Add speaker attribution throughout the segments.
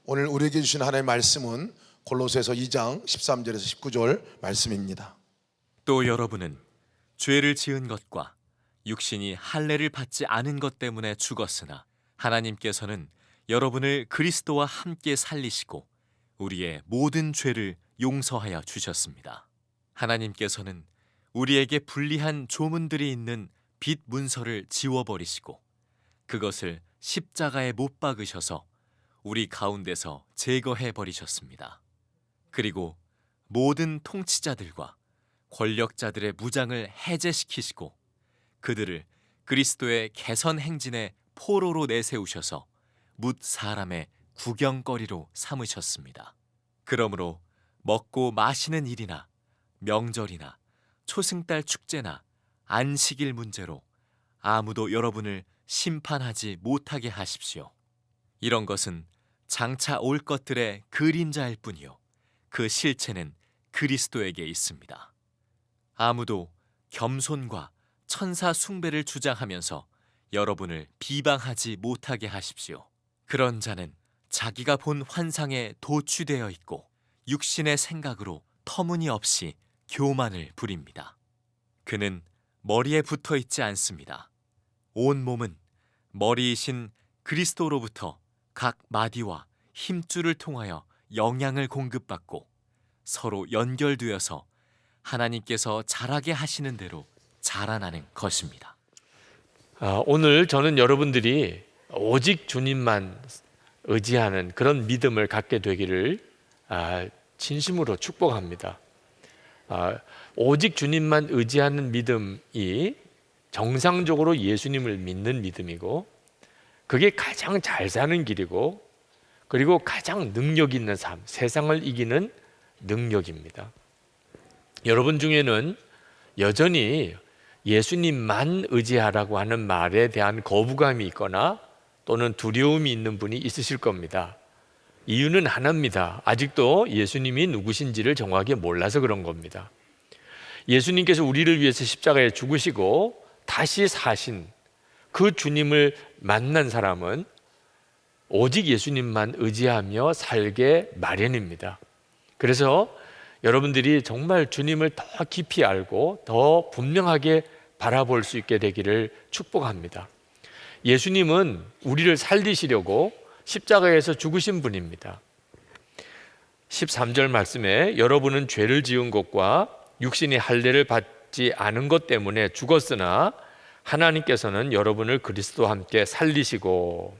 Speaker 1: 오늘 우리에게 주신 하나님의 말씀은 골로새서 2장 13절에서 19절 말씀입니다.
Speaker 2: 또 여러분은 죄를 지은 것과 육신이 할례를 받지 않은 것 때문에 죽었으나 하나님께서는 여러분을 그리스도와 함께 살리시고 우리의 모든 죄를 용서하여 주셨습니다. 하나님께서는 우리에게 불리한 조문들이 있는 빚 문서를 지워버리시고 그것을 십자가에 못 박으셔서 우리 가운데서 제거해 버리셨습니다. 그리고 모든 통치자들과 권력자들의 무장을 해제시키시고 그들을 그리스도의 개선 행진의 포로로 내세우셔서 뭇 사람의 구경거리로 삼으셨습니다. 그러므로 먹고 마시는 일이나 명절이나 초승달 축제나 안식일 문제로 아무도 여러분을 심판하지 못하게 하십시오. 이런 것은 장차 올 것들의 그림자일 뿐이요 그 실체는 그리스도에게 있습니다. 아무도 겸손과 천사 숭배를 주장하면서 여러분을 비방하지 못하게 하십시오. 그런 자는 자기가 본 환상에 도취되어 있고 육신의 생각으로 터무니없이 교만을 부립니다. 그는 머리에 붙어 있지 않습니다. 온 몸은 머리이신 그리스도로부터 각 마디와 힘줄을 통하여 영향을 공급받고 서로 연결되어서 하나님께서 자라게 하시는 대로 자라나는 것입니다.
Speaker 3: 오늘 저는 여러분들이 오직 주님만 의지하는 그런 믿음을 갖게 되기를 진심으로 축복합니다. 오직 주님만 의지하는 믿음이 정상적으로 예수님을 믿는 믿음이고 그게 가장 잘 사는 길이고 그리고 가장 능력 있는 삶, 세상을 이기는 능력입니다. 여러분 중에는 여전히 예수님만 의지하라고 하는 말에 대한 거부감이 있거나 또는 두려움이 있는 분이 있으실 겁니다. 이유는 하나입니다. 아직도 예수님이 누구신지를 정확히 몰라서 그런 겁니다. 예수님께서 우리를 위해서 십자가에 죽으시고 다시 사신 그 주님을 만난 사람은 오직 예수님만 의지하며 살게 마련입니다. 그래서 여러분들이 정말 주님을 더 깊이 알고 더 분명하게 바라볼 수 있게 되기를 축복합니다. 예수님은 우리를 살리시려고 십자가에서 죽으신 분입니다. 13절 말씀에 여러분은 죄를 지은 것과 육신이 할례를 받지 않은 것 때문에 죽었으나 하나님께서는 여러분을 그리스도와 함께 살리시고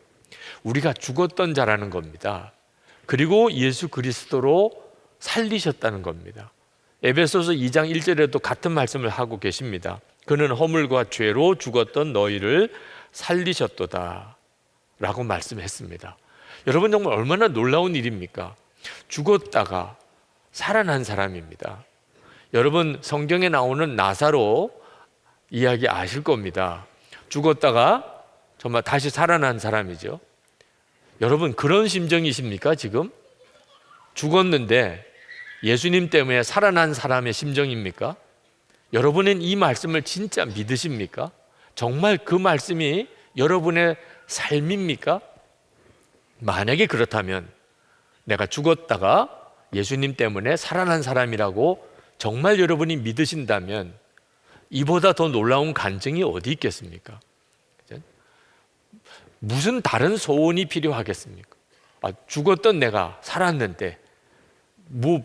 Speaker 3: 우리가 죽었던 자라는 겁니다. 그리고 예수 그리스도로 살리셨다는 겁니다. 에베소서 2장 1절에도 같은 말씀을 하고 계십니다. 그는 허물과 죄로 죽었던 너희를 살리셨도다 라고 말씀했습니다. 여러분 정말 얼마나 놀라운 일입니까? 죽었다가 살아난 사람입니다. 여러분 성경에 나오는 나사로 이야기 아실 겁니다. 죽었다가 정말 다시 살아난 사람이죠. 여러분 그런 심정이십니까 지금? 죽었는데 예수님 때문에 살아난 사람의 심정입니까? 여러분은 이 말씀을 진짜 믿으십니까? 정말 그 말씀이 여러분의 삶입니까? 만약에 그렇다면 내가 죽었다가 예수님 때문에 살아난 사람이라고 정말 여러분이 믿으신다면 이보다 더 놀라운 간증이 어디 있겠습니까? 무슨 다른 소원이 필요하겠습니까? 죽었던 내가 살았는데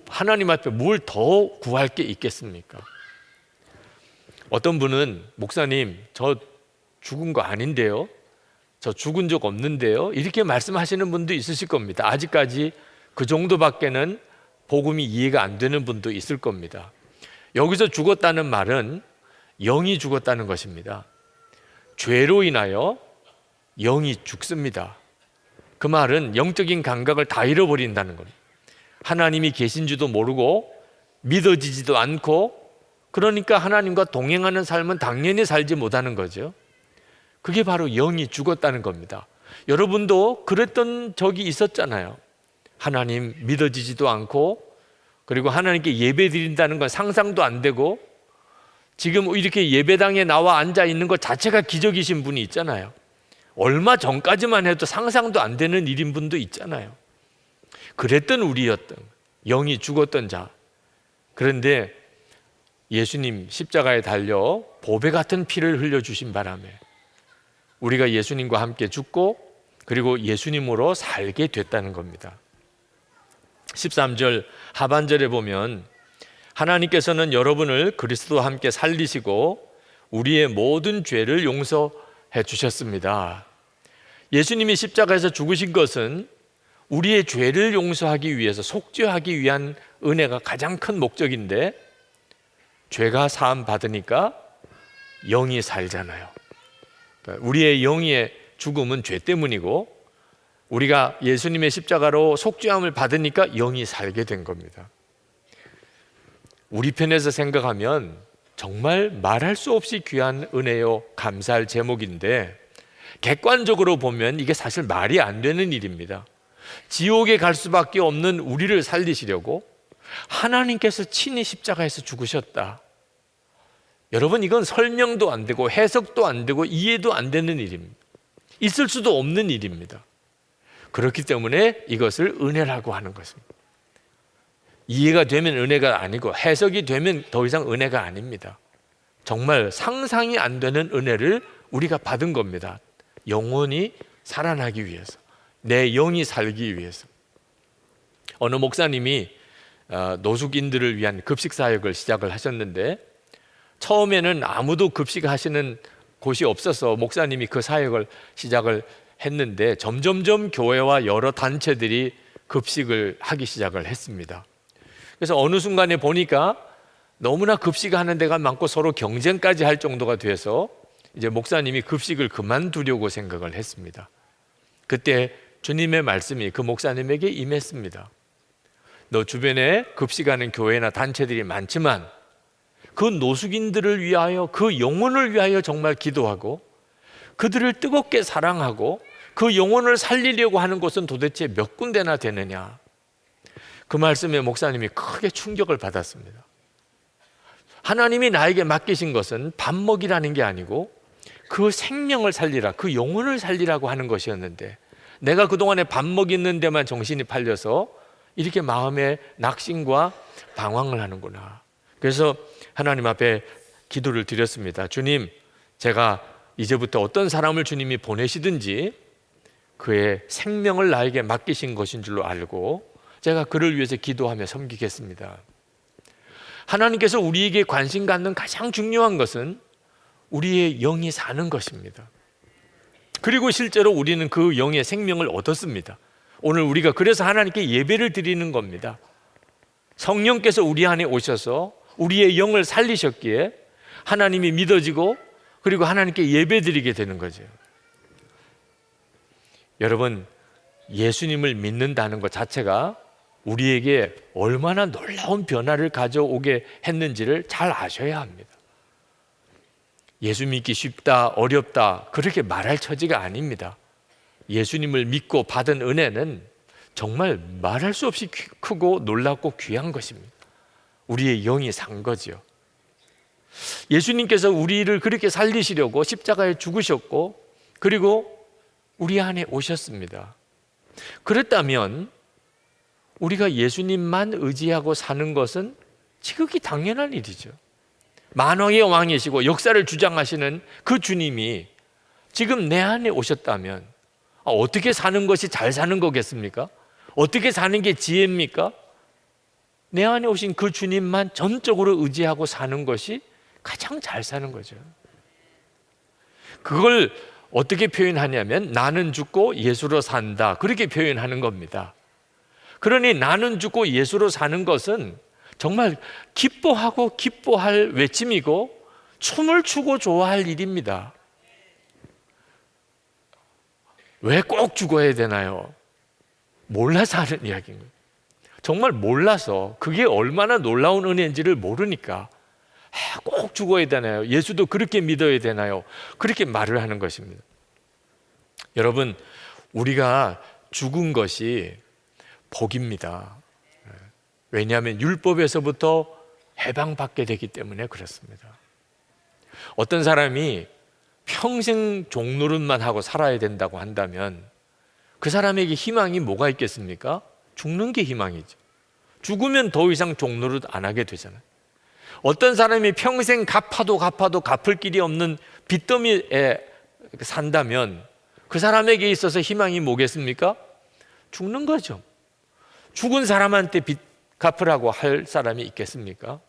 Speaker 3: 하나님 앞에 뭘 더 구할 게 있겠습니까? 어떤 분은 목사님 저 죽은 거 아닌데요? 저 죽은 적 없는데요? 이렇게 말씀하시는 분도 있으실 겁니다. 아직까지 그 정도밖에는 복음이 이해가 안 되는 분도 있을 겁니다. 여기서 죽었다는 말은 영이 죽었다는 것입니다. 죄로 인하여 영이 죽습니다. 그 말은 영적인 감각을 다 잃어버린다는 겁니다. 하나님이 계신 줄도 모르고 믿어지지도 않고 그러니까 하나님과 동행하는 삶은 당연히 살지 못하는 거죠. 그게 바로 영이 죽었다는 겁니다. 여러분도 그랬던 적이 있었잖아요. 하나님 믿어지지도 않고 그리고 하나님께 예배 드린다는 건 상상도 안 되고 지금 이렇게 예배당에 나와 앉아 있는 것 자체가 기적이신 분이 있잖아요. 얼마 전까지만 해도 상상도 안 되는 일인 분도 있잖아요. 그랬던 우리였던, 영이 죽었던 자. 그런데 예수님 십자가에 달려 보배 같은 피를 흘려주신 바람에 우리가 예수님과 함께 죽고 그리고 예수님으로 살게 됐다는 겁니다. 13절 하반절에 보면 하나님께서는 여러분을 그리스도와 함께 살리시고 우리의 모든 죄를 용서해 주셨습니다. 예수님이 십자가에서 죽으신 것은 우리의 죄를 용서하기 위해서, 속죄하기 위한 은혜가 가장 큰 목적인데, 죄가 사함 받으니까 영이 살잖아요. 그러니까 우리의 영의 죽음은 죄 때문이고, 우리가 예수님의 십자가로 속죄함을 받으니까 영이 살게 된 겁니다. 우리 편에서 생각하면 정말 말할 수 없이 귀한 은혜요, 감사할 제목인데, 객관적으로 보면 이게 사실 말이 안 되는 일입니다. 지옥에 갈 수밖에 없는 우리를 살리시려고 하나님께서 친히 십자가에서 죽으셨다. 여러분, 이건 설명도 안 되고 해석도 안 되고 이해도 안 되는 일입니다. 있을 수도 없는 일입니다. 그렇기 때문에 이것을 은혜라고 하는 것입니다. 이해가 되면 은혜가 아니고 해석이 되면 더 이상 은혜가 아닙니다. 정말 상상이 안 되는 은혜를 우리가 받은 겁니다. 영혼이 살아나기 위해서, 내 영이 살기 위해서. 어느 목사님이 노숙인들을 위한 급식 사역을 시작을 하셨는데, 처음에는 아무도 급식하시는 곳이 없어서 목사님이 그 사역을 시작을 했는데, 점점점 교회와 여러 단체들이 급식을 하기 시작을 했습니다. 그래서 어느 순간에 보니까 너무나 급식하는 데가 많고 서로 경쟁까지 할 정도가 돼서 이제 목사님이 급식을 그만두려고 생각을 했습니다. 그때 주님의 말씀이 그 목사님에게 임했습니다. 너 주변에 급식하는 교회나 단체들이 많지만 그 노숙인들을 위하여, 그 영혼을 위하여 정말 기도하고 그들을 뜨겁게 사랑하고 그 영혼을 살리려고 하는 곳은 도대체 몇 군데나 되느냐. 그 말씀에 목사님이 크게 충격을 받았습니다. 하나님이 나에게 맡기신 것은 밥 먹이라는 게 아니고 그 생명을 살리라, 그 영혼을 살리라고 하는 것이었는데, 내가 그동안에 밥 먹이는 데만 정신이 팔려서 이렇게 마음에 낙심과 방황을 하는구나. 그래서 하나님 앞에 기도를 드렸습니다. 주님, 제가 이제부터 어떤 사람을 주님이 보내시든지 그의 생명을 나에게 맡기신 것인 줄로 알고 제가 그를 위해서 기도하며 섬기겠습니다. 하나님께서 우리에게 관심 갖는 가장 중요한 것은 우리의 영이 사는 것입니다. 그리고 실제로 우리는 그 영의 생명을 얻었습니다. 오늘 우리가 그래서 하나님께 예배를 드리는 겁니다. 성령께서 우리 안에 오셔서 우리의 영을 살리셨기에 하나님이 믿어지고 그리고 하나님께 예배 드리게 되는 거죠. 여러분, 예수님을 믿는다는 것 자체가 우리에게 얼마나 놀라운 변화를 가져오게 했는지를 잘 아셔야 합니다. 예수 믿기 쉽다, 어렵다, 그렇게 말할 처지가 아닙니다. 예수님을 믿고 받은 은혜는 정말 말할 수 없이 크고 놀랍고 귀한 것입니다. 우리의 영이 산 거죠. 예수님께서 우리를 그렇게 살리시려고 십자가에 죽으셨고 그리고 우리 안에 오셨습니다. 그랬다면 우리가 예수님만 의지하고 사는 것은 지극히 당연한 일이죠. 만왕의 왕이시고 역사를 주장하시는 그 주님이 지금 내 안에 오셨다면 어떻게 사는 것이 잘 사는 거겠습니까? 어떻게 사는 게 지혜입니까? 내 안에 오신 그 주님만 전적으로 의지하고 사는 것이 가장 잘 사는 거죠. 그걸 어떻게 표현하냐면 나는 죽고 예수로 산다, 그렇게 표현하는 겁니다. 그러니 나는 죽고 예수로 사는 것은 정말 기뻐하고 기뻐할 외침이고 춤을 추고 좋아할 일입니다. 왜 꼭 죽어야 되나요? 몰라서 하는 이야기인 거예요. 정말 몰라서, 그게 얼마나 놀라운 은혜인지를 모르니까 꼭 죽어야 되나요? 예수도 그렇게 믿어야 되나요? 그렇게 말을 하는 것입니다. 여러분, 우리가 죽은 것이 복입니다. 왜냐하면 율법에서부터 해방받게 되기 때문에 그렇습니다. 어떤 사람이 평생 종노릇만 하고 살아야 된다고 한다면 그 사람에게 희망이 뭐가 있겠습니까? 죽는 게 희망이죠. 죽으면 더 이상 종노릇 안 하게 되잖아요. 어떤 사람이 평생 갚아도 갚을 길이 없는 빚더미에 산다면 그 사람에게 있어서 희망이 뭐겠습니까? 죽는 거죠. 죽은 사람한테 빚 갚으라고 할 사람이 있겠습니까?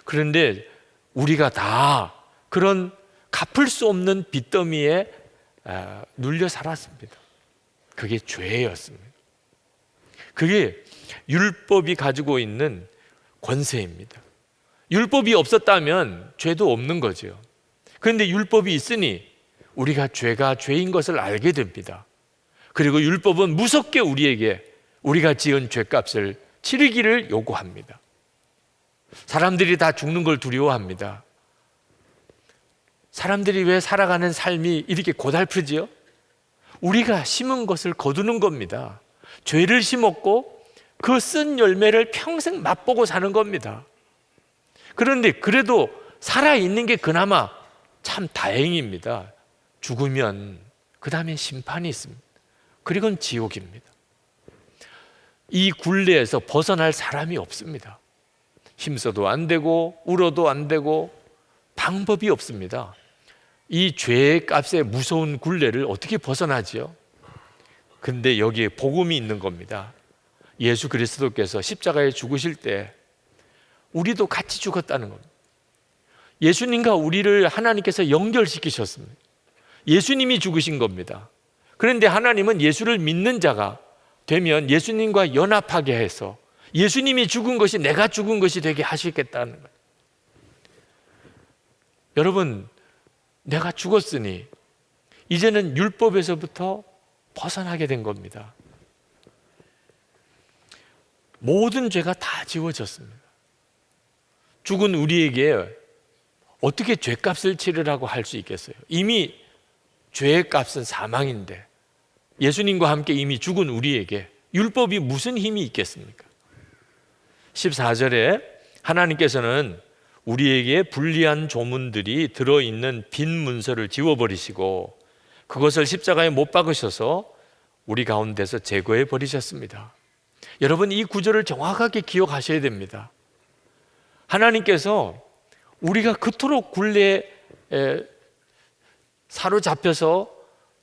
Speaker 3: 그런데 우리가 다 그런 갚을 수 없는 빚더미에 눌려 살았습니다. 그게 죄였습니다. 그게 율법이 가지고 있는 권세입니다. 율법이 없었다면 죄도 없는 거죠. 그런데 율법이 있으니 우리가 죄가 죄인 것을 알게 됩니다. 그리고 율법은 무섭게 우리에게 우리가 지은 죄값을 치르기를 요구합니다. 사람들이 다 죽는 걸 두려워합니다. 사람들이 왜 살아가는 삶이 이렇게 고달프지요? 우리가 심은 것을 거두는 겁니다. 죄를 심었고 그 쓴 열매를 평생 맛보고 사는 겁니다. 그런데 그래도 살아있는 게 그나마 참 다행입니다. 죽으면 그 다음에 심판이 있습니다. 그리고는 지옥입니다. 이 굴레에서 벗어날 사람이 없습니다. 힘써도 안 되고 울어도 안 되고 방법이 없습니다. 이 죄의 값의 무서운 굴레를 어떻게 벗어나지요? 근데 여기에 복음이 있는 겁니다. 예수 그리스도께서 십자가에 죽으실 때 우리도 같이 죽었다는 겁니다. 예수님과 우리를 하나님께서 연결시키셨습니다. 예수님이 죽으신 겁니다. 그런데 하나님은 예수를 믿는 자가 되면 예수님과 연합하게 해서 예수님이 죽은 것이 내가 죽은 것이 되게 하시겠다는 거예요. 여러분, 내가 죽었으니 이제는 율법에서부터 벗어나게 된 겁니다. 모든 죄가 다 지워졌습니다. 죽은 우리에게 어떻게 죄값을 치르라고 할 수 있겠어요? 이미 죄의 값은 사망인데 예수님과 함께 이미 죽은 우리에게 율법이 무슨 힘이 있겠습니까? 14절에 하나님께서는 우리에게 불리한 조문들이 들어있는 빈 문서를 지워버리시고 그것을 십자가에 못 박으셔서 우리 가운데서 제거해 버리셨습니다. 여러분, 이 구절을 정확하게 기억하셔야 됩니다. 하나님께서 우리가 그토록 굴레에 사로잡혀서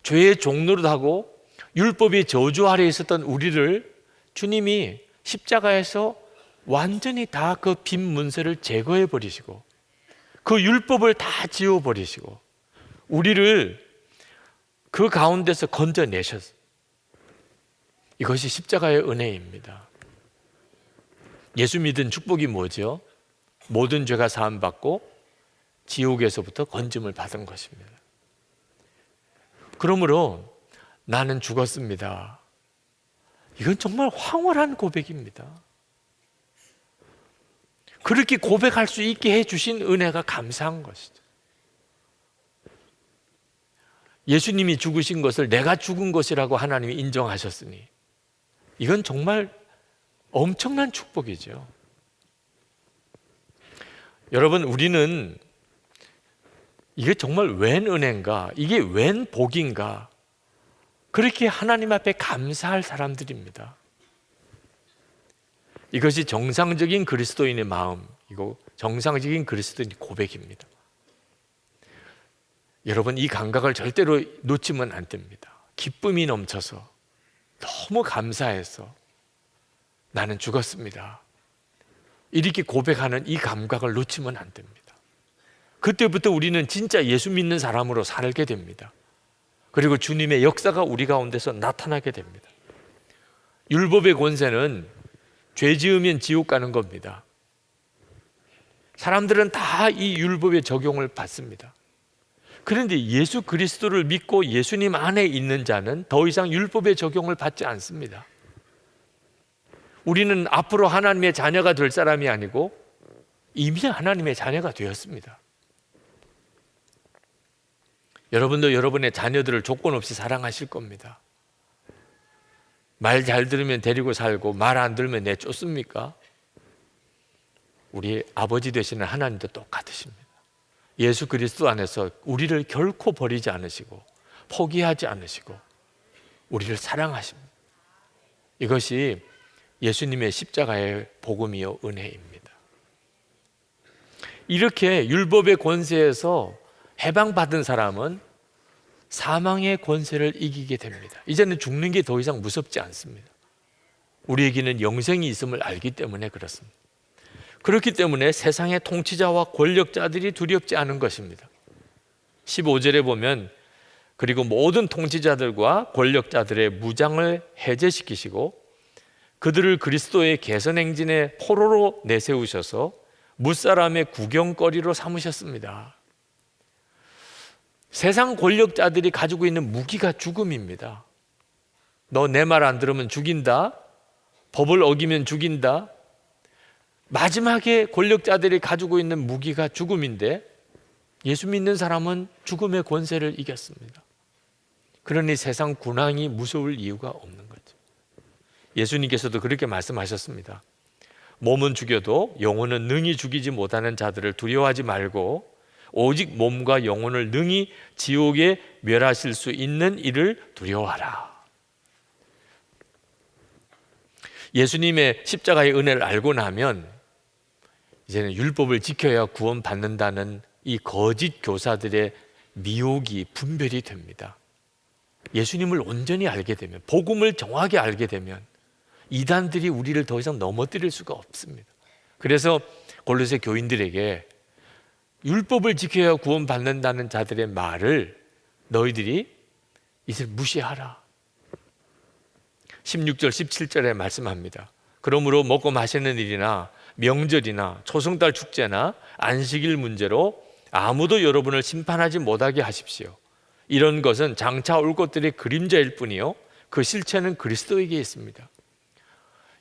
Speaker 3: 죄의 종노릇하고 율법의 저주 아래에 있었던 우리를 주님이 십자가에서 완전히 다 그 빈 문서를 제거해 버리시고 그 율법을 다 지워 버리시고 우리를 그 가운데서 건져내셨어요. 이것이 십자가의 은혜입니다. 예수 믿은 축복이 뭐죠? 모든 죄가 사함받고 지옥에서부터 건짐을 받은 것입니다. 그러므로 나는 죽었습니다. 이건 정말 황홀한 고백입니다. 그렇게 고백할 수 있게 해주신 은혜가 감사한 것이죠. 예수님이 죽으신 것을 내가 죽은 것이라고 하나님이 인정하셨으니 이건 정말 엄청난 축복이죠. 여러분, 우리는 이게 정말 웬 은혜인가, 이게 웬 복인가, 그렇게 하나님 앞에 감사할 사람들입니다. 이것이 정상적인 그리스도인의 마음이고 정상적인 그리스도인의 고백입니다. 여러분, 이 감각을 절대로 놓치면 안 됩니다. 기쁨이 넘쳐서 너무 감사해서 나는 죽었습니다, 이렇게 고백하는 이 감각을 놓치면 안 됩니다. 그때부터 우리는 진짜 예수 믿는 사람으로 살게 됩니다. 그리고 주님의 역사가 우리 가운데서 나타나게 됩니다. 율법의 권세는 죄 지으면 지옥 가는 겁니다. 사람들은 다 이 율법의 적용을 받습니다. 그런데 예수 그리스도를 믿고 예수님 안에 있는 자는 더 이상 율법의 적용을 받지 않습니다. 우리는 앞으로 하나님의 자녀가 될 사람이 아니고 이미 하나님의 자녀가 되었습니다. 여러분도 여러분의 자녀들을 조건 없이 사랑하실 겁니다. 말 잘 들으면 데리고 살고 말 안 들으면 내쫓습니까? 우리 아버지 되시는 하나님도 똑같으십니다. 예수 그리스도 안에서 우리를 결코 버리지 않으시고 포기하지 않으시고 우리를 사랑하십니다. 이것이 예수님의 십자가의 복음이요 은혜입니다. 이렇게 율법의 권세에서 해방받은 사람은 사망의 권세를 이기게 됩니다. 이제는 죽는 게 더 이상 무섭지 않습니다. 우리에게는 영생이 있음을 알기 때문에 그렇습니다. 그렇기 때문에 세상의 통치자와 권력자들이 두렵지 않은 것입니다. 15절에 보면 그리고 모든 통치자들과 권력자들의 무장을 해제시키시고 그들을 그리스도의 개선행진의 포로로 내세우셔서 무사람의 구경거리로 삼으셨습니다. 세상 권력자들이 가지고 있는 무기가 죽음입니다. 너 내 말 안 들으면 죽인다. 법을 어기면 죽인다. 마지막에 권력자들이 가지고 있는 무기가 죽음인데 예수 믿는 사람은 죽음의 권세를 이겼습니다. 그러니 세상 군왕이 무서울 이유가 없는 거죠. 예수님께서도 그렇게 말씀하셨습니다. 몸은 죽여도 영혼은 능히 죽이지 못하는 자들을 두려워하지 말고 오직 몸과 영혼을 능히 지옥에 멸하실 수 있는 이를 두려워하라. 예수님의 십자가의 은혜를 알고 나면 이제는 율법을 지켜야 구원받는다는 이 거짓 교사들의 미혹이 분별이 됩니다. 예수님을 온전히 알게 되면, 복음을 정확히 알게 되면 이단들이 우리를 더 이상 넘어뜨릴 수가 없습니다. 그래서 골로새 교인들에게 율법을 지켜야 구원받는다는 자들의 말을 너희들이 이제 무시하라. 16절 17절에 말씀합니다. 그러므로 먹고 마시는 일이나 명절이나 초승달 축제나 안식일 문제로 아무도 여러분을 심판하지 못하게 하십시오. 이런 것은 장차 올 것들의 그림자일 뿐이요 그 실체는 그리스도에게 있습니다.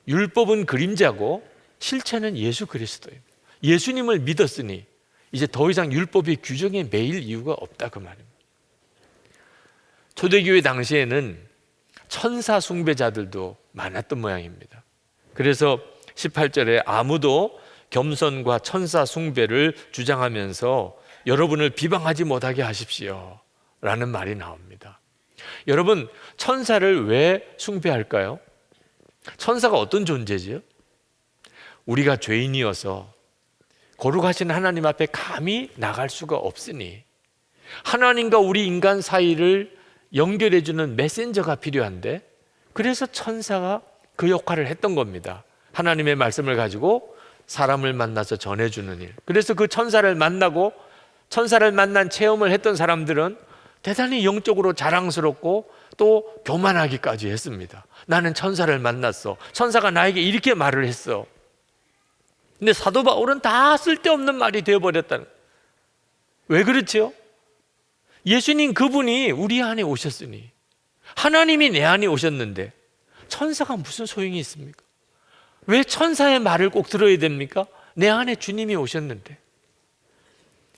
Speaker 3: 율법은 그림자고 실체는 예수 그리스도입니다. 예수님을 믿었으니 이제 더 이상 율법의 규정에 매일 이유가 없다 그 말입니다. 초대교회 당시에는 천사 숭배자들도 많았던 모양입니다. 그래서 18절에 아무도 겸손과 천사 숭배를 주장하면서 여러분을 비방하지 못하게 하십시오 라는 말이 나옵니다. 여러분, 천사를 왜 숭배할까요? 천사가 어떤 존재지요? 우리가 죄인이어서 거룩하신 하나님 앞에 감히 나갈 수가 없으니 하나님과 우리 인간 사이를 연결해주는 메신저가 필요한데 그래서 천사가 그 역할을 했던 겁니다. 하나님의 말씀을 가지고 사람을 만나서 전해주는 일. 그래서 그 천사를 만나고 천사를 만난 체험을 했던 사람들은 대단히 영적으로 자랑스럽고 또 교만하기까지 했습니다. 나는 천사를 만났어. 천사가 나에게 이렇게 말을 했어. 근데 사도 바울은 다 쓸데없는 말이 되어버렸다는 거예요. 왜 그렇죠? 예수님 그분이 우리 안에 오셨으니 하나님이 내 안에 오셨는데 천사가 무슨 소용이 있습니까? 왜 천사의 말을 꼭 들어야 됩니까? 내 안에 주님이 오셨는데.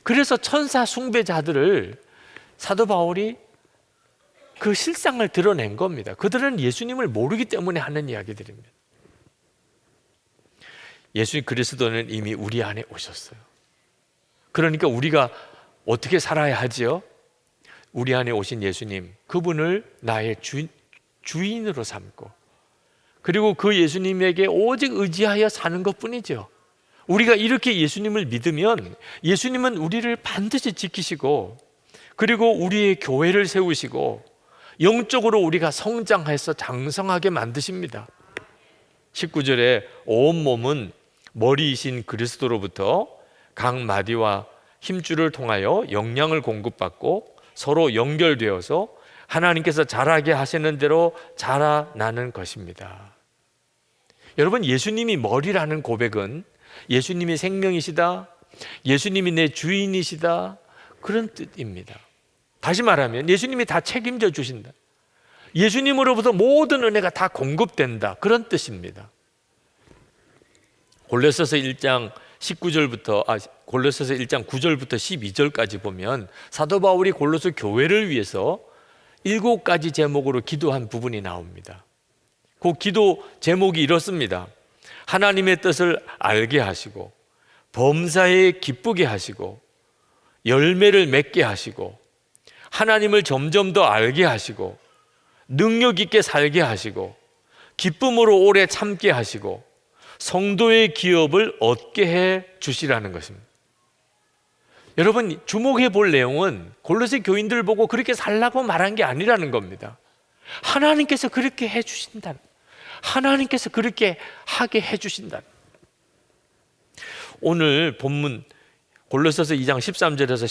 Speaker 3: 그래서 천사 숭배자들을 사도 바울이 그 실상을 드러낸 겁니다. 그들은 예수님을 모르기 때문에 하는 이야기들입니다. 예수 그리스도는 이미 우리 안에 오셨어요. 그러니까 우리가 어떻게 살아야 하지요? 우리 안에 오신 예수님, 그분을 나의 주인으로 삼고 그리고 그 예수님에게 오직 의지하여 사는 것뿐이죠. 우리가 이렇게 예수님을 믿으면 예수님은 우리를 반드시 지키시고 그리고 우리의 교회를 세우시고 영적으로 우리가 성장해서 장성하게 만드십니다. 19절에 온 몸은 머리이신 그리스도로부터 각 마디와 힘줄을 통하여 영양을 공급받고 서로 연결되어서 하나님께서 자라게 하시는 대로 자라나는 것입니다. 여러분, 예수님이 머리라는 고백은 예수님이 생명이시다, 예수님이 내 주인이시다, 그런 뜻입니다. 다시 말하면 예수님이 다 책임져 주신다, 예수님으로부터 모든 은혜가 다 공급된다, 그런 뜻입니다. 골로새서 1장 9절부터 12절까지 보면 사도 바울이 골로새 교회를 위해서 7가지 제목으로 기도한 부분이 나옵니다. 그 기도 제목이 이렇습니다. 하나님의 뜻을 알게 하시고 범사에 기쁘게 하시고 열매를 맺게 하시고 하나님을 점점 더 알게 하시고 능력 있게 살게 하시고 기쁨으로 오래 참게 하시고 성도의 기업을 얻게 해 주시라는 것입니다. 여러분, 주목해 볼 내용은 골로새 교인들 보고 그렇게 살라고 말한 게 아니라는 겁니다. 하나님께서 그렇게 해 주신다. 하나님께서 그렇게 하게 해 주신다. 오늘 본문 골로새서 2장 13절에서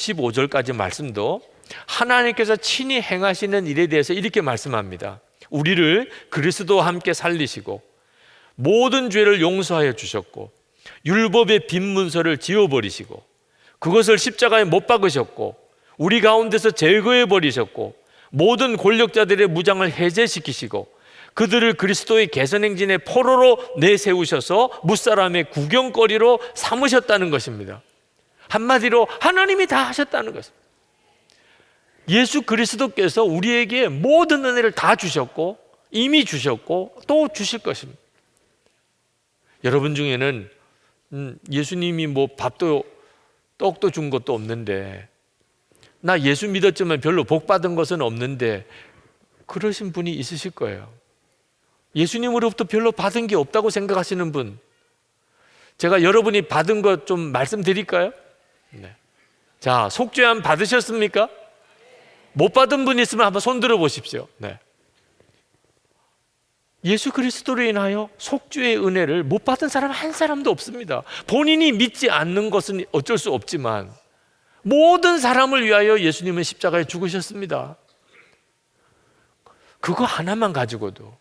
Speaker 3: 15절까지 말씀도 하나님께서 친히 행하시는 일에 대해서 이렇게 말씀합니다. 우리를 그리스도와 함께 살리시고 모든 죄를 용서하여 주셨고 율법의 빈 문서를 지워버리시고 그것을 십자가에 못 박으셨고 우리 가운데서 제거해 버리셨고 모든 권력자들의 무장을 해제시키시고 그들을 그리스도의 개선행진의 포로로 내세우셔서 무사람의 구경거리로 삼으셨다는 것입니다. 한마디로 하나님이 다 하셨다는 것입니다. 예수 그리스도께서 우리에게 모든 은혜를 다 주셨고 이미 주셨고 또 주실 것입니다. 여러분 중에는 예수님이 뭐 밥도 떡도 준 것도 없는데, 나 예수 믿었지만 별로 복 받은 것은 없는데, 그러신 분이 있으실 거예요. 예수님으로부터 별로 받은 게 없다고 생각하시는 분, 제가 여러분이 받은 것 좀 말씀드릴까요? 네. 자, 속죄함 받으셨습니까? 못 받은 분 있으면 한번 손 들어 보십시오. 네. 예수 그리스도로 인하여 속죄의 은혜를 못 받은 사람 한 사람도 없습니다. 본인이 믿지 않는 것은 어쩔 수 없지만 모든 사람을 위하여 예수님은 십자가에 죽으셨습니다. 그거 하나만 가지고도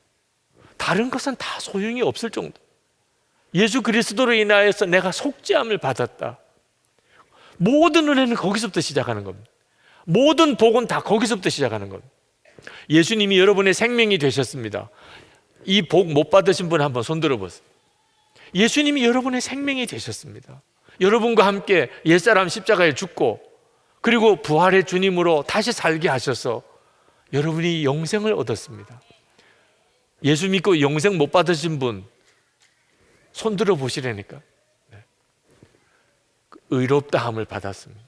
Speaker 3: 다른 것은 다 소용이 없을 정도. 예수 그리스도로 인하여서 내가 속죄함을 받았다. 모든 은혜는 거기서부터 시작하는 겁니다. 모든 복은 다 거기서부터 시작하는 겁니다. 예수님이 여러분의 생명이 되셨습니다. 이 복 못 받으신 분 한번 손 들어보세요. 예수님이 여러분의 생명이 되셨습니다. 여러분과 함께 옛사람 십자가에 죽고 그리고 부활의 주님으로 다시 살게 하셔서 여러분이 영생을 얻었습니다. 예수 믿고 영생 못 받으신 분 손 들어 보시라니까. 의롭다함을 받았습니다.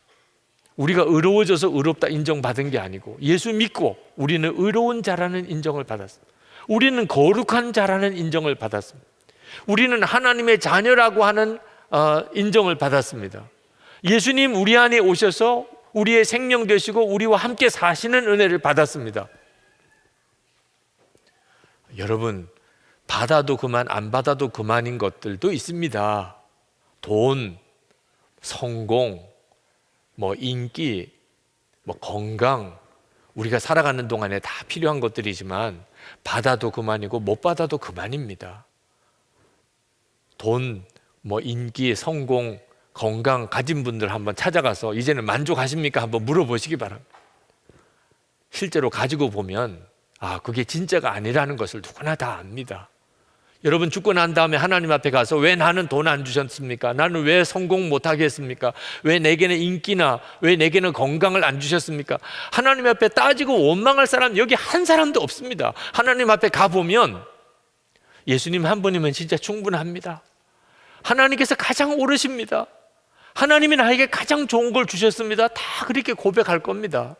Speaker 3: 우리가 의로워져서 의롭다 인정받은 게 아니고 예수 믿고 우리는 의로운 자라는 인정을 받았습니다. 우리는 거룩한 자라는 인정을 받았습니다. 우리는 하나님의 자녀라고 하는 인정을 받았습니다. 예수님 우리 안에 오셔서 우리의 생명 되시고 우리와 함께 사시는 은혜를 받았습니다. 여러분, 받아도 그만 안 받아도 그만인 것들도 있습니다. 돈, 성공, 뭐 인기, 뭐 건강, 우리가 살아가는 동안에 다 필요한 것들이지만 받아도 그만이고 못 받아도 그만입니다. 돈, 뭐 인기, 성공, 건강 가진 분들 한번 찾아가서 이제는 만족하십니까? 한번 물어보시기 바랍니다. 실제로 가지고 보면 그게 진짜가 아니라는 것을 누구나 다 압니다. 여러분 죽고 난 다음에 하나님 앞에 가서 왜 나는 돈 안 주셨습니까? 나는 왜 성공 못 하겠습니까? 왜 내게는 인기나 왜 내게는 건강을 안 주셨습니까? 하나님 앞에 따지고 원망할 사람 여기 한 사람도 없습니다. 하나님 앞에 가보면 예수님 한 분이면 진짜 충분합니다. 하나님께서 가장 오르십니다. 하나님이 나에게 가장 좋은 걸 주셨습니다. 다 그렇게 고백할 겁니다.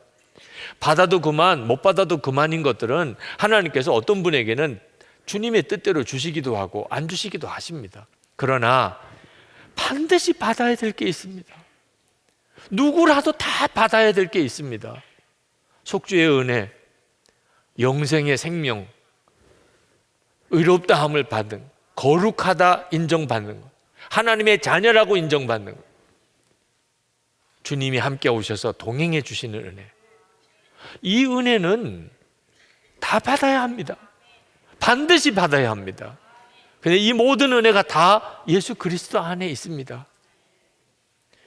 Speaker 3: 받아도 그만 못 받아도 그만인 것들은 하나님께서 어떤 분에게는 주님의 뜻대로 주시기도 하고 안 주시기도 하십니다. 그러나 반드시 받아야 될 게 있습니다. 누구라도 다 받아야 될 게 있습니다. 속죄의 은혜, 영생의 생명, 의롭다함을 받은, 거룩하다 인정받는 것, 하나님의 자녀라고 인정받는 것, 주님이 함께 오셔서 동행해 주시는 은혜, 이 은혜는 다 받아야 합니다. 반드시 받아야 합니다. 근데 이 모든 은혜가 다 예수 그리스도 안에 있습니다.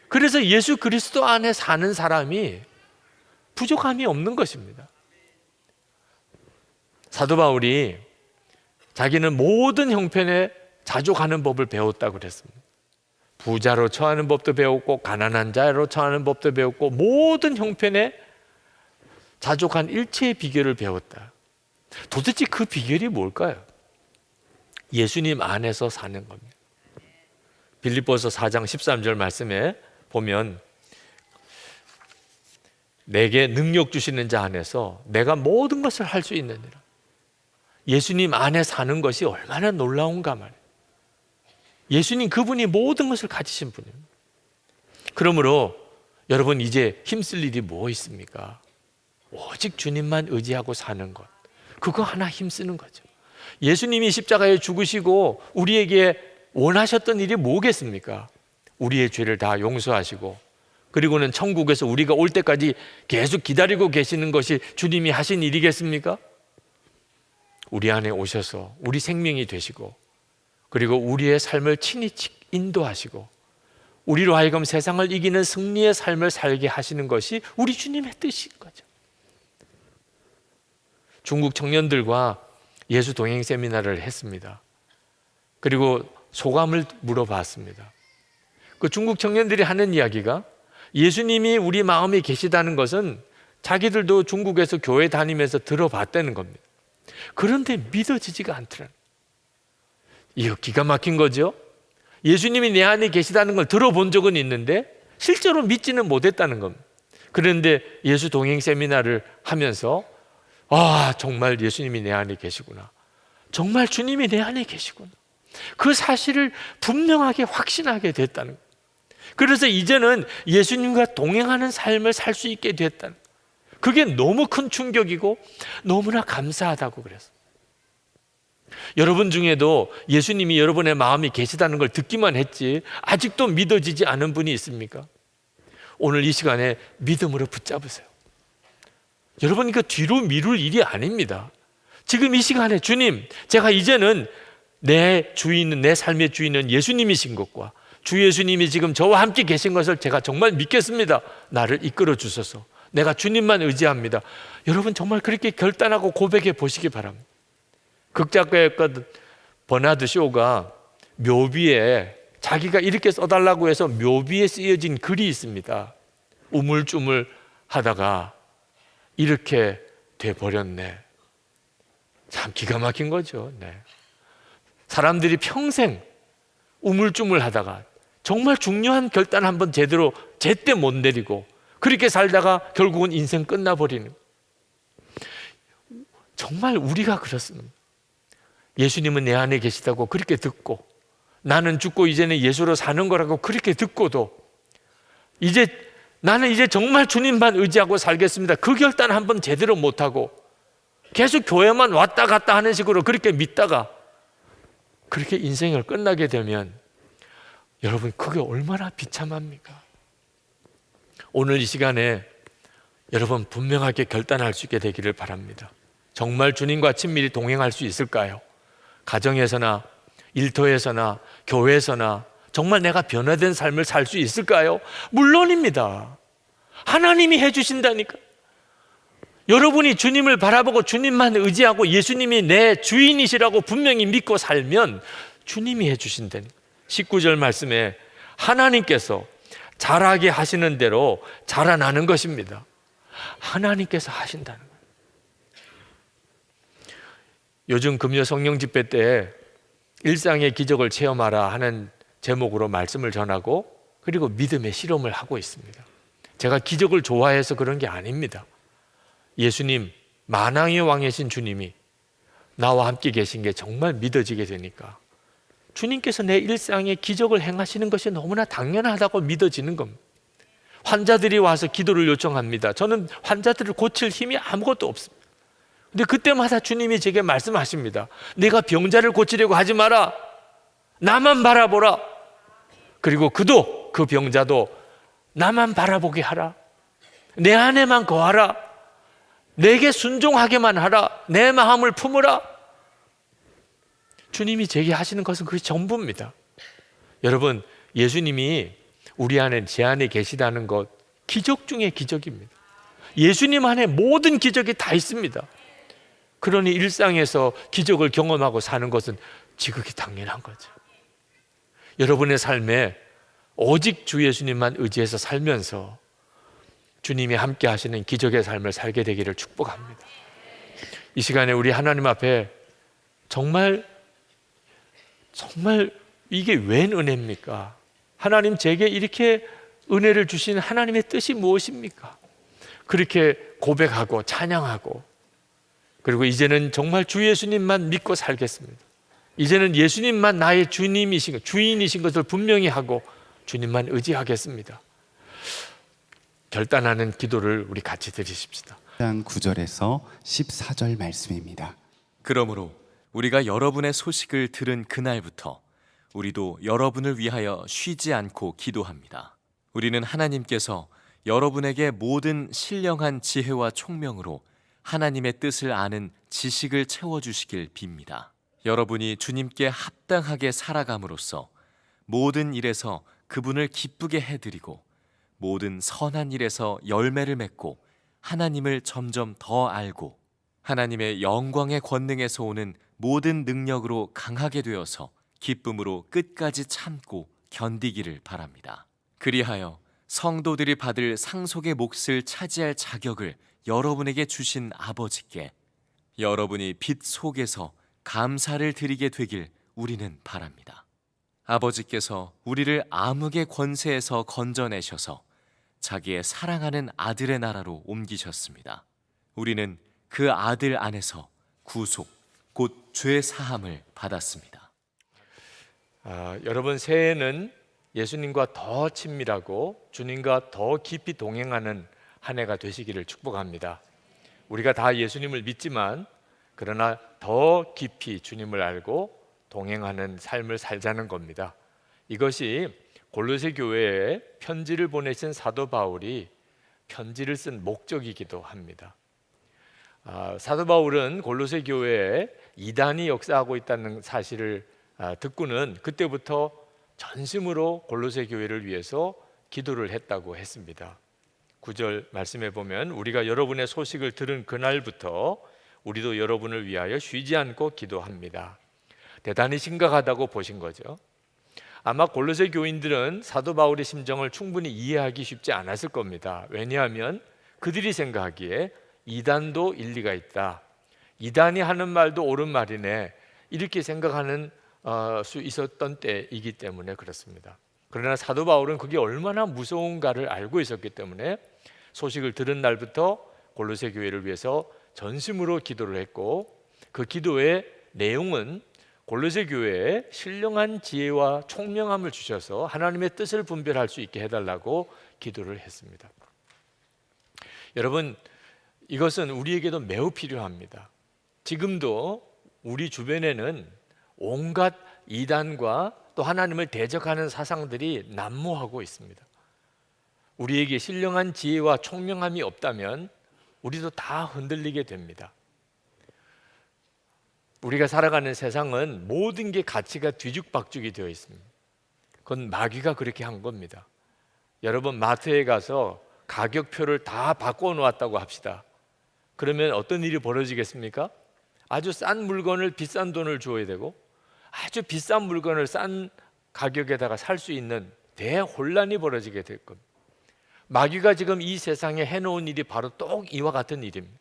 Speaker 3: 그래서 예수 그리스도 안에 사는 사람이 부족함이 없는 것입니다. 사도 바울이 자기는 모든 형편에 자족하는 법을 배웠다고 그랬습니다. 부자로 처하는 법도 배웠고 가난한 자로 처하는 법도 배웠고 모든 형편에 자족한 일체의 비결을 배웠다. 도대체 그 비결이 뭘까요? 예수님 안에서 사는 겁니다. 빌립보서 4장 13절 말씀에 보면 내게 능력 주시는 자 안에서 내가 모든 것을 할 수 있느니라. 예수님 안에 사는 것이 얼마나 놀라운가 말이에요. 예수님 그분이 모든 것을 가지신 분입니다. 그러므로 여러분 이제 힘쓸 일이 뭐 있습니까? 오직 주님만 의지하고 사는 것, 그거 하나 힘쓰는 거죠. 예수님이 십자가에 죽으시고 우리에게 원하셨던 일이 뭐겠습니까? 우리의 죄를 다 용서하시고 그리고는 천국에서 우리가 올 때까지 계속 기다리고 계시는 것이 주님이 하신 일이겠습니까? 우리 안에 오셔서 우리 생명이 되시고 그리고 우리의 삶을 친히 인도하시고 우리로 하여금 세상을 이기는 승리의 삶을 살게 하시는 것이 우리 주님의 뜻인 거죠. 중국 청년들과 예수 동행 세미나를 했습니다. 그리고 소감을 물어봤습니다. 그 중국 청년들이 하는 이야기가 예수님이 우리 마음에 계시다는 것은 자기들도 중국에서 교회 다니면서 들어봤다는 겁니다. 그런데 믿어지지가 않더라고요. 이거 기가 막힌 거죠. 예수님이 내 안에 계시다는 걸 들어본 적은 있는데 실제로 믿지는 못했다는 겁니다. 그런데 예수 동행 세미나를 하면서 정말 예수님이 내 안에 계시구나, 정말 주님이 내 안에 계시구나, 그 사실을 분명하게 확신하게 됐다는 거예요. 그래서 이제는 예수님과 동행하는 삶을 살 수 있게 됐다는 거예요. 그게 너무 큰 충격이고 너무나 감사하다고 그랬어요. 여러분 중에도 예수님이 여러분의 마음이 계시다는 걸 듣기만 했지 아직도 믿어지지 않은 분이 있습니까? 오늘 이 시간에 믿음으로 붙잡으세요. 여러분, 이거 뒤로 미룰 일이 아닙니다. 지금 이 시간에 주님, 제가 이제는 내 주인은, 내 삶의 주인은 예수님이신 것과 주 예수님이 지금 저와 함께 계신 것을 제가 정말 믿겠습니다. 나를 이끌어 주소서. 내가 주님만 의지합니다. 여러분 정말 그렇게 결단하고 고백해 보시기 바랍니다. 극작가였던 버나드 쇼가 묘비에 자기가 이렇게 써달라고 해서 묘비에 쓰여진 글이 있습니다. 우물쭈물 하다가 이렇게 돼버렸네. 참 기가 막힌 거죠. 네. 사람들이 평생 우물쭈물 하다가 정말 중요한 결단 한번 제때 못 내리고 그렇게 살다가 결국은 인생 끝나버리는, 정말 우리가 그렇습니다. 예수님은 내 안에 계시다고 그렇게 듣고 나는 죽고 이제는 예수로 사는 거라고 그렇게 듣고도 나는 이제 정말 주님만 의지하고 살겠습니다, 그 결단 한번 제대로 못하고 계속 교회만 왔다 갔다 하는 식으로 그렇게 믿다가 그렇게 인생을 끝나게 되면 여러분 그게 얼마나 비참합니까? 오늘 이 시간에 여러분 분명하게 결단할 수 있게 되기를 바랍니다. 정말 주님과 친밀히 동행할 수 있을까요? 가정에서나 일터에서나 교회에서나 정말 내가 변화된 삶을 살 수 있을까요? 물론입니다. 하나님이 해주신다니까. 여러분이 주님을 바라보고 주님만 의지하고 예수님이 내 주인이시라고 분명히 믿고 살면 주님이 해주신다니까. 19절 말씀에 하나님께서 자라게 하시는 대로 자라나는 것입니다. 하나님께서 하신다는 거예요. 요즘 금요 성령 집회 때 일상의 기적을 체험하라 하는 제목으로 말씀을 전하고 그리고 믿음의 실험을 하고 있습니다. 제가 기적을 좋아해서 그런 게 아닙니다. 예수님, 만왕의 왕이신 주님이 나와 함께 계신 게 정말 믿어지게 되니까 주님께서 내 일상에 기적을 행하시는 것이 너무나 당연하다고 믿어지는 겁니다. 환자들이 와서 기도를 요청합니다. 저는 환자들을 고칠 힘이 아무것도 없습니다. 근데 그때마다 주님이 제게 말씀하십니다. 내가 병자를 고치려고 하지 마라. 나만 바라보라. 그리고 그 병자도 나만 바라보게 하라. 내 안에만 거하라. 내게 순종하게만 하라. 내 마음을 품으라. 주님이 제게 하시는 것은 그게 전부입니다. 여러분, 예수님이 우리 안에, 제 안에 계시다는 것 기적 중에 기적입니다. 예수님 안에 모든 기적이 다 있습니다. 그러니 일상에서 기적을 경험하고 사는 것은 지극히 당연한 거죠. 여러분의 삶에 오직 주 예수님만 의지해서 살면서 주님이 함께 하시는 기적의 삶을 살게 되기를 축복합니다. 이 시간에 우리 하나님 앞에 정말 이게 웬 은혜입니까? 하나님, 제게 이렇게 은혜를 주신 하나님의 뜻이 무엇입니까? 그렇게 고백하고 찬양하고 그리고 이제는 정말 주 예수님만 믿고 살겠습니다. 이제는 예수님만 나의 주님이신 것, 주인이신 것을 분명히 하고 주님만 의지하겠습니다. 결단하는 기도를 우리 같이 드리십시다.
Speaker 4: 9절에서 14절 말씀입니다.
Speaker 2: 그러므로 우리가 여러분의 소식을 들은 그날부터 우리도 여러분을 위하여 쉬지 않고 기도합니다. 우리는 하나님께서 여러분에게 모든 신령한 지혜와 총명으로 하나님의 뜻을 아는 지식을 채워주시길 빕니다. 여러분이 주님께 합당하게 살아감으로써 모든 일에서 그분을 기쁘게 해드리고 모든 선한 일에서 열매를 맺고 하나님을 점점 더 알고 하나님의 영광의 권능에서 오는 모든 능력으로 강하게 되어서 기쁨으로 끝까지 참고 견디기를 바랍니다. 그리하여 성도들이 받을 상속의 몫을 차지할 자격을 여러분에게 주신 아버지께 여러분이 빛 속에서 감사를 드리게 되길 우리는 바랍니다. 아버지께서 우리를 암흑의 권세에서 건져내셔서 자기의 사랑하는 아들의 나라로 옮기셨습니다. 우리는 그 아들 안에서 구속, 곧 죄 사함을 받았습니다.
Speaker 3: 여러분, 새해에는 예수님과 더 친밀하고 주님과 더 깊이 동행하는 한 해가 되시기를 축복합니다. 우리가 다 예수님을 믿지만 그러나 더 깊이 주님을 알고 동행하는 삶을 살자는 겁니다. 이것이 골로새 교회에 편지를 보내신 사도 바울이 편지를 쓴 목적이기도 합니다. 사도 바울은 골로새 교회에 이단이 역사하고 있다는 사실을 듣고는 그때부터 전심으로 골로새 교회를 위해서 기도를 했다고 했습니다. 9절 말씀해 보면 우리가 여러분의 소식을 들은 그날부터 우리도 여러분을 위하여 쉬지 않고 기도합니다. 대단히 심각하다고 보신 거죠. 아마 골로새 교인들은 사도 바울의 심정을 충분히 이해하기 쉽지 않았을 겁니다. 왜냐하면 그들이 생각하기에 이단도 일리가 있다, 이단이 하는 말도 옳은 말이네, 이렇게 생각하는 수 있었던 때이기 때문에 그렇습니다. 그러나 사도 바울은 그게 얼마나 무서운가를 알고 있었기 때문에 소식을 들은 날부터 골로새 교회를 위해서 전심으로 기도를 했고, 그 기도의 내용은 골로새 교회에 신령한 지혜와 총명함을 주셔서 하나님의 뜻을 분별할 수 있게 해달라고 기도를 했습니다. 여러분, 이것은 우리에게도 매우 필요합니다. 지금도 우리 주변에는 온갖 이단과 또 하나님을 대적하는 사상들이 난무하고 있습니다. 우리에게 신령한 지혜와 총명함이 없다면 우리도 다 흔들리게 됩니다. 우리가 살아가는 세상은 모든 게 가치가 뒤죽박죽이 되어 있습니다. 그건 마귀가 그렇게 한 겁니다. 여러분, 마트에 가서 가격표를 다 바꿔놓았다고 합시다. 그러면 어떤 일이 벌어지겠습니까? 아주 싼 물건을 비싼 돈을 줘야 되고 아주 비싼 물건을 싼 가격에다가 살 수 있는 대혼란이 벌어지게 될 겁니다. 마귀가 지금 이 세상에 해놓은 일이 바로 또 이와 같은 일입니다.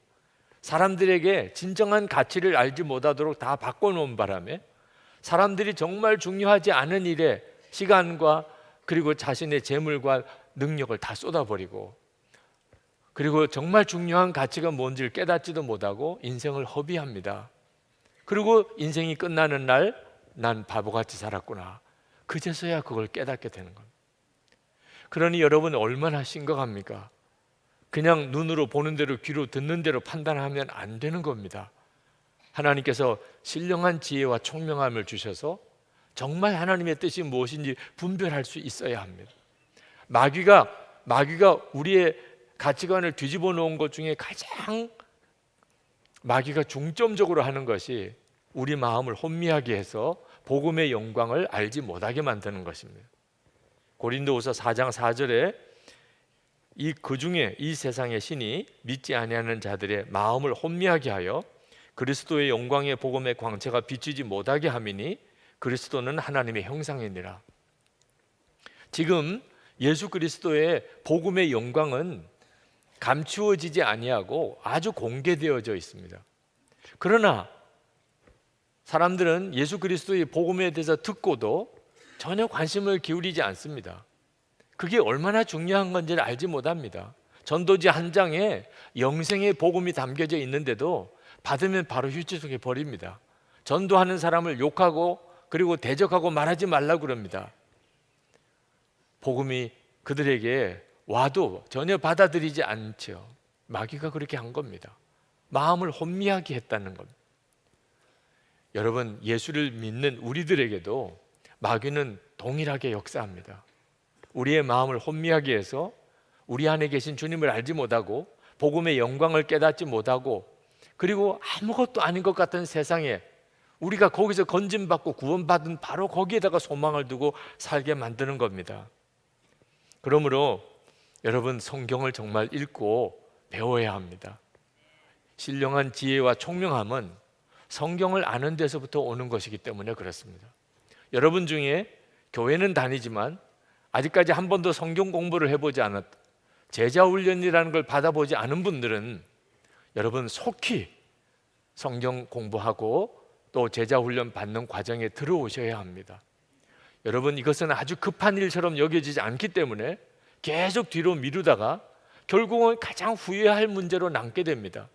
Speaker 3: 사람들에게 진정한 가치를 알지 못하도록 다 바꿔놓은 바람에 사람들이 정말 중요하지 않은 일에 시간과 그리고 자신의 재물과 능력을 다 쏟아버리고, 그리고 정말 중요한 가치가 뭔지를 깨닫지도 못하고 인생을 허비합니다. 그리고 인생이 끝나는 날 난 바보같이 살았구나, 그제서야 그걸 깨닫게 되는 겁니다. 그러니 여러분, 얼마나 심각합니까? 그냥 눈으로 보는 대로 귀로 듣는 대로 판단하면 안 되는 겁니다. 하나님께서 신령한 지혜와 총명함을 주셔서 정말 하나님의 뜻이 무엇인지 분별할 수 있어야 합니다. 마귀가 우리의 가치관을 뒤집어 놓은 것 중에 가장 마귀가 중점적으로 하는 것이 우리 마음을 혼미하게 해서 복음의 영광을 알지 못하게 만드는 것입니다. 고린도후서 4장 4절에 그 중에 이 세상의 신이 믿지 아니하는 자들의 마음을 혼미하게 하여 그리스도의 영광의 복음의 광채가 비추지 못하게 함이니 그리스도는 하나님의 형상이니라. 지금 예수 그리스도의 복음의 영광은 감추어지지 아니하고 아주 공개되어져 있습니다. 그러나 사람들은 예수 그리스도의 복음에 대해서 듣고도 전혀 관심을 기울이지 않습니다. 그게 얼마나 중요한 건지를 알지 못합니다. 전도지 한 장에 영생의 복음이 담겨져 있는데도 받으면 바로 휴지 속에 버립니다. 전도하는 사람을 욕하고 그리고 대적하고 말하지 말라고 그럽니다. 복음이 그들에게 와도 전혀 받아들이지 않죠. 마귀가 그렇게 한 겁니다. 마음을 혼미하게 했다는 겁니다. 여러분, 예수를 믿는 우리들에게도 마귀는 동일하게 역사합니다. 우리의 마음을 혼미하게 해서 우리 안에 계신 주님을 알지 못하고 복음의 영광을 깨닫지 못하고 그리고 아무것도 아닌 것 같은 세상에 우리가 거기서 건짐받고 구원받은 바로 거기에다가 소망을 두고 살게 만드는 겁니다. 그러므로 여러분, 성경을 정말 읽고 배워야 합니다. 신령한 지혜와 총명함은 성경을 아는 데서부터 오는 것이기 때문에 그렇습니다. 여러분 중에 교회는 다니지만 아직까지 한 번도 성경 공부를 해보지 않았, 제자 훈련이라는 걸 받아보지 않은 분들은 여러분 속히 성경 공부하고 또 제자 훈련 받는 과정에 들어오셔야 합니다. 여러분, 이것은 아주 급한 일처럼 여겨지지 않기 때문에 계속 뒤로 미루다가 결국은 가장 후회할 문제로 남게 됩니다.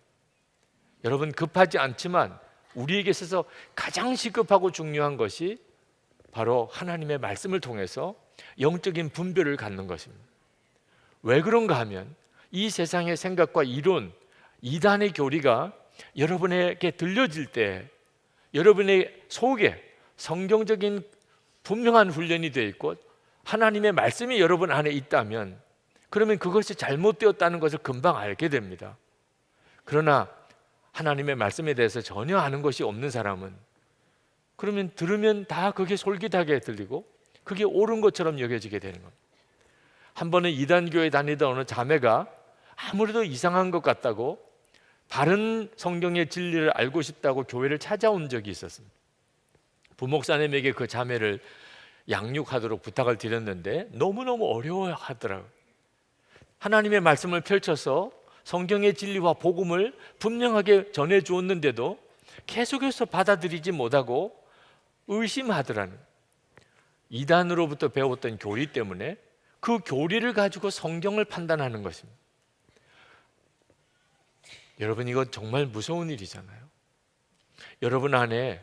Speaker 3: 여러분, 급하지 않지만 우리에게 있어서 가장 시급하고 중요한 것이 바로 하나님의 말씀을 통해서 영적인 분별을 갖는 것입니다. 왜 그런가 하면 이 세상의 생각과 이론, 이단의 교리가 여러분에게 들려질 때 여러분의 속에 성경적인 분명한 훈련이 되어 있고 하나님의 말씀이 여러분 안에 있다면 그러면 그것이 잘못되었다는 것을 금방 알게 됩니다. 그러나 하나님의 말씀에 대해서 전혀 아는 것이 없는 사람은 그러면 들으면 다 그게 솔깃하게 들리고 그게 옳은 것처럼 여겨지게 되는 겁니다. 한 번은 이단교에 다니던 어느 자매가 아무래도 이상한 것 같다고 바른 성경의 진리를 알고 싶다고 교회를 찾아온 적이 있었습니다. 부목사님에게 그 자매를 양육하도록 부탁을 드렸는데 너무너무 어려워하더라고요. 하나님의 말씀을 펼쳐서 성경의 진리와 복음을 분명하게 전해 주었는데도 계속해서 받아들이지 못하고 의심하더라는 거예요. 이단으로부터 배웠던 교리 때문에 그 교리를 가지고 성경을 판단하는 것입니다. 여러분, 이건 정말 무서운 일이잖아요. 여러분 안에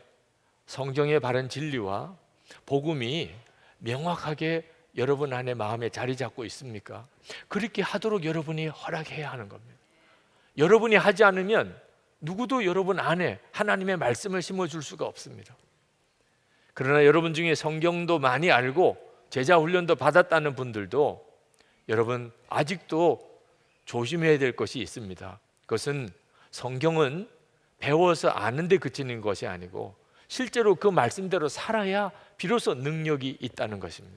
Speaker 3: 성경의 바른 진리와 복음이 명확하게 여러분 안에 마음에 자리 잡고 있습니까? 그렇게 하도록 여러분이 허락해야 하는 겁니다. 여러분이 하지 않으면 누구도 여러분 안에 하나님의 말씀을 심어줄 수가 없습니다. 그러나 여러분 중에 성경도 많이 알고 제자 훈련도 받았다는 분들도 여러분 아직도 조심해야 될 것이 있습니다. 그것은 성경은 배워서 아는 데 그치는 것이 아니고 실제로 그 말씀대로 살아야 비로소 능력이 있다는 것입니다.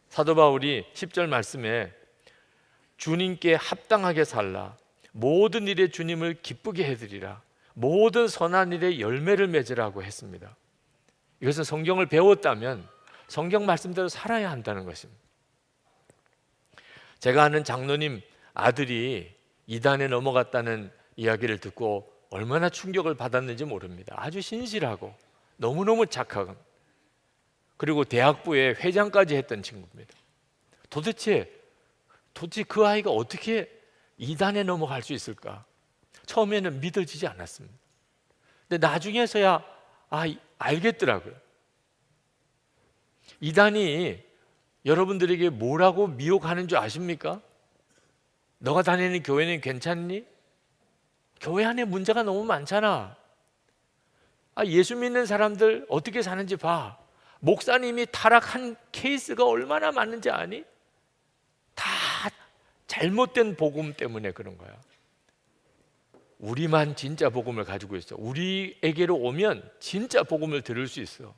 Speaker 3: 사도 바울이 10절 말씀에 주님께 합당하게 살라 모든 일에 주님을 기쁘게 해드리라 모든 선한 일에 열매를 맺으라고 했습니다. 이것은 성경을 배웠다면 성경 말씀대로 살아야 한다는 것입니다. 제가 아는 장로님 아들이 이단에 넘어갔다는 이야기를 듣고 얼마나 충격을 받았는지 모릅니다. 아주 신실하고 너무너무 착하고 그리고 대학부에 회장까지 했던 친구입니다. 도대체 그 아이가 어떻게 이단에 넘어갈 수 있을까? 처음에는 믿어지지 않았습니다. 근데 나중에서야 알겠더라고요. 이단이 여러분들에게 뭐라고 미혹하는 줄 아십니까? 너가 다니는 교회는 괜찮니? 교회 안에 문제가 너무 많잖아. 예수 믿는 사람들 어떻게 사는지 봐. 목사님이 타락한 케이스가 얼마나 많은지 아니? 다 잘못된 복음 때문에 그런 거야. 우리만 진짜 복음을 가지고 있어. 우리에게로 오면 진짜 복음을 들을 수 있어.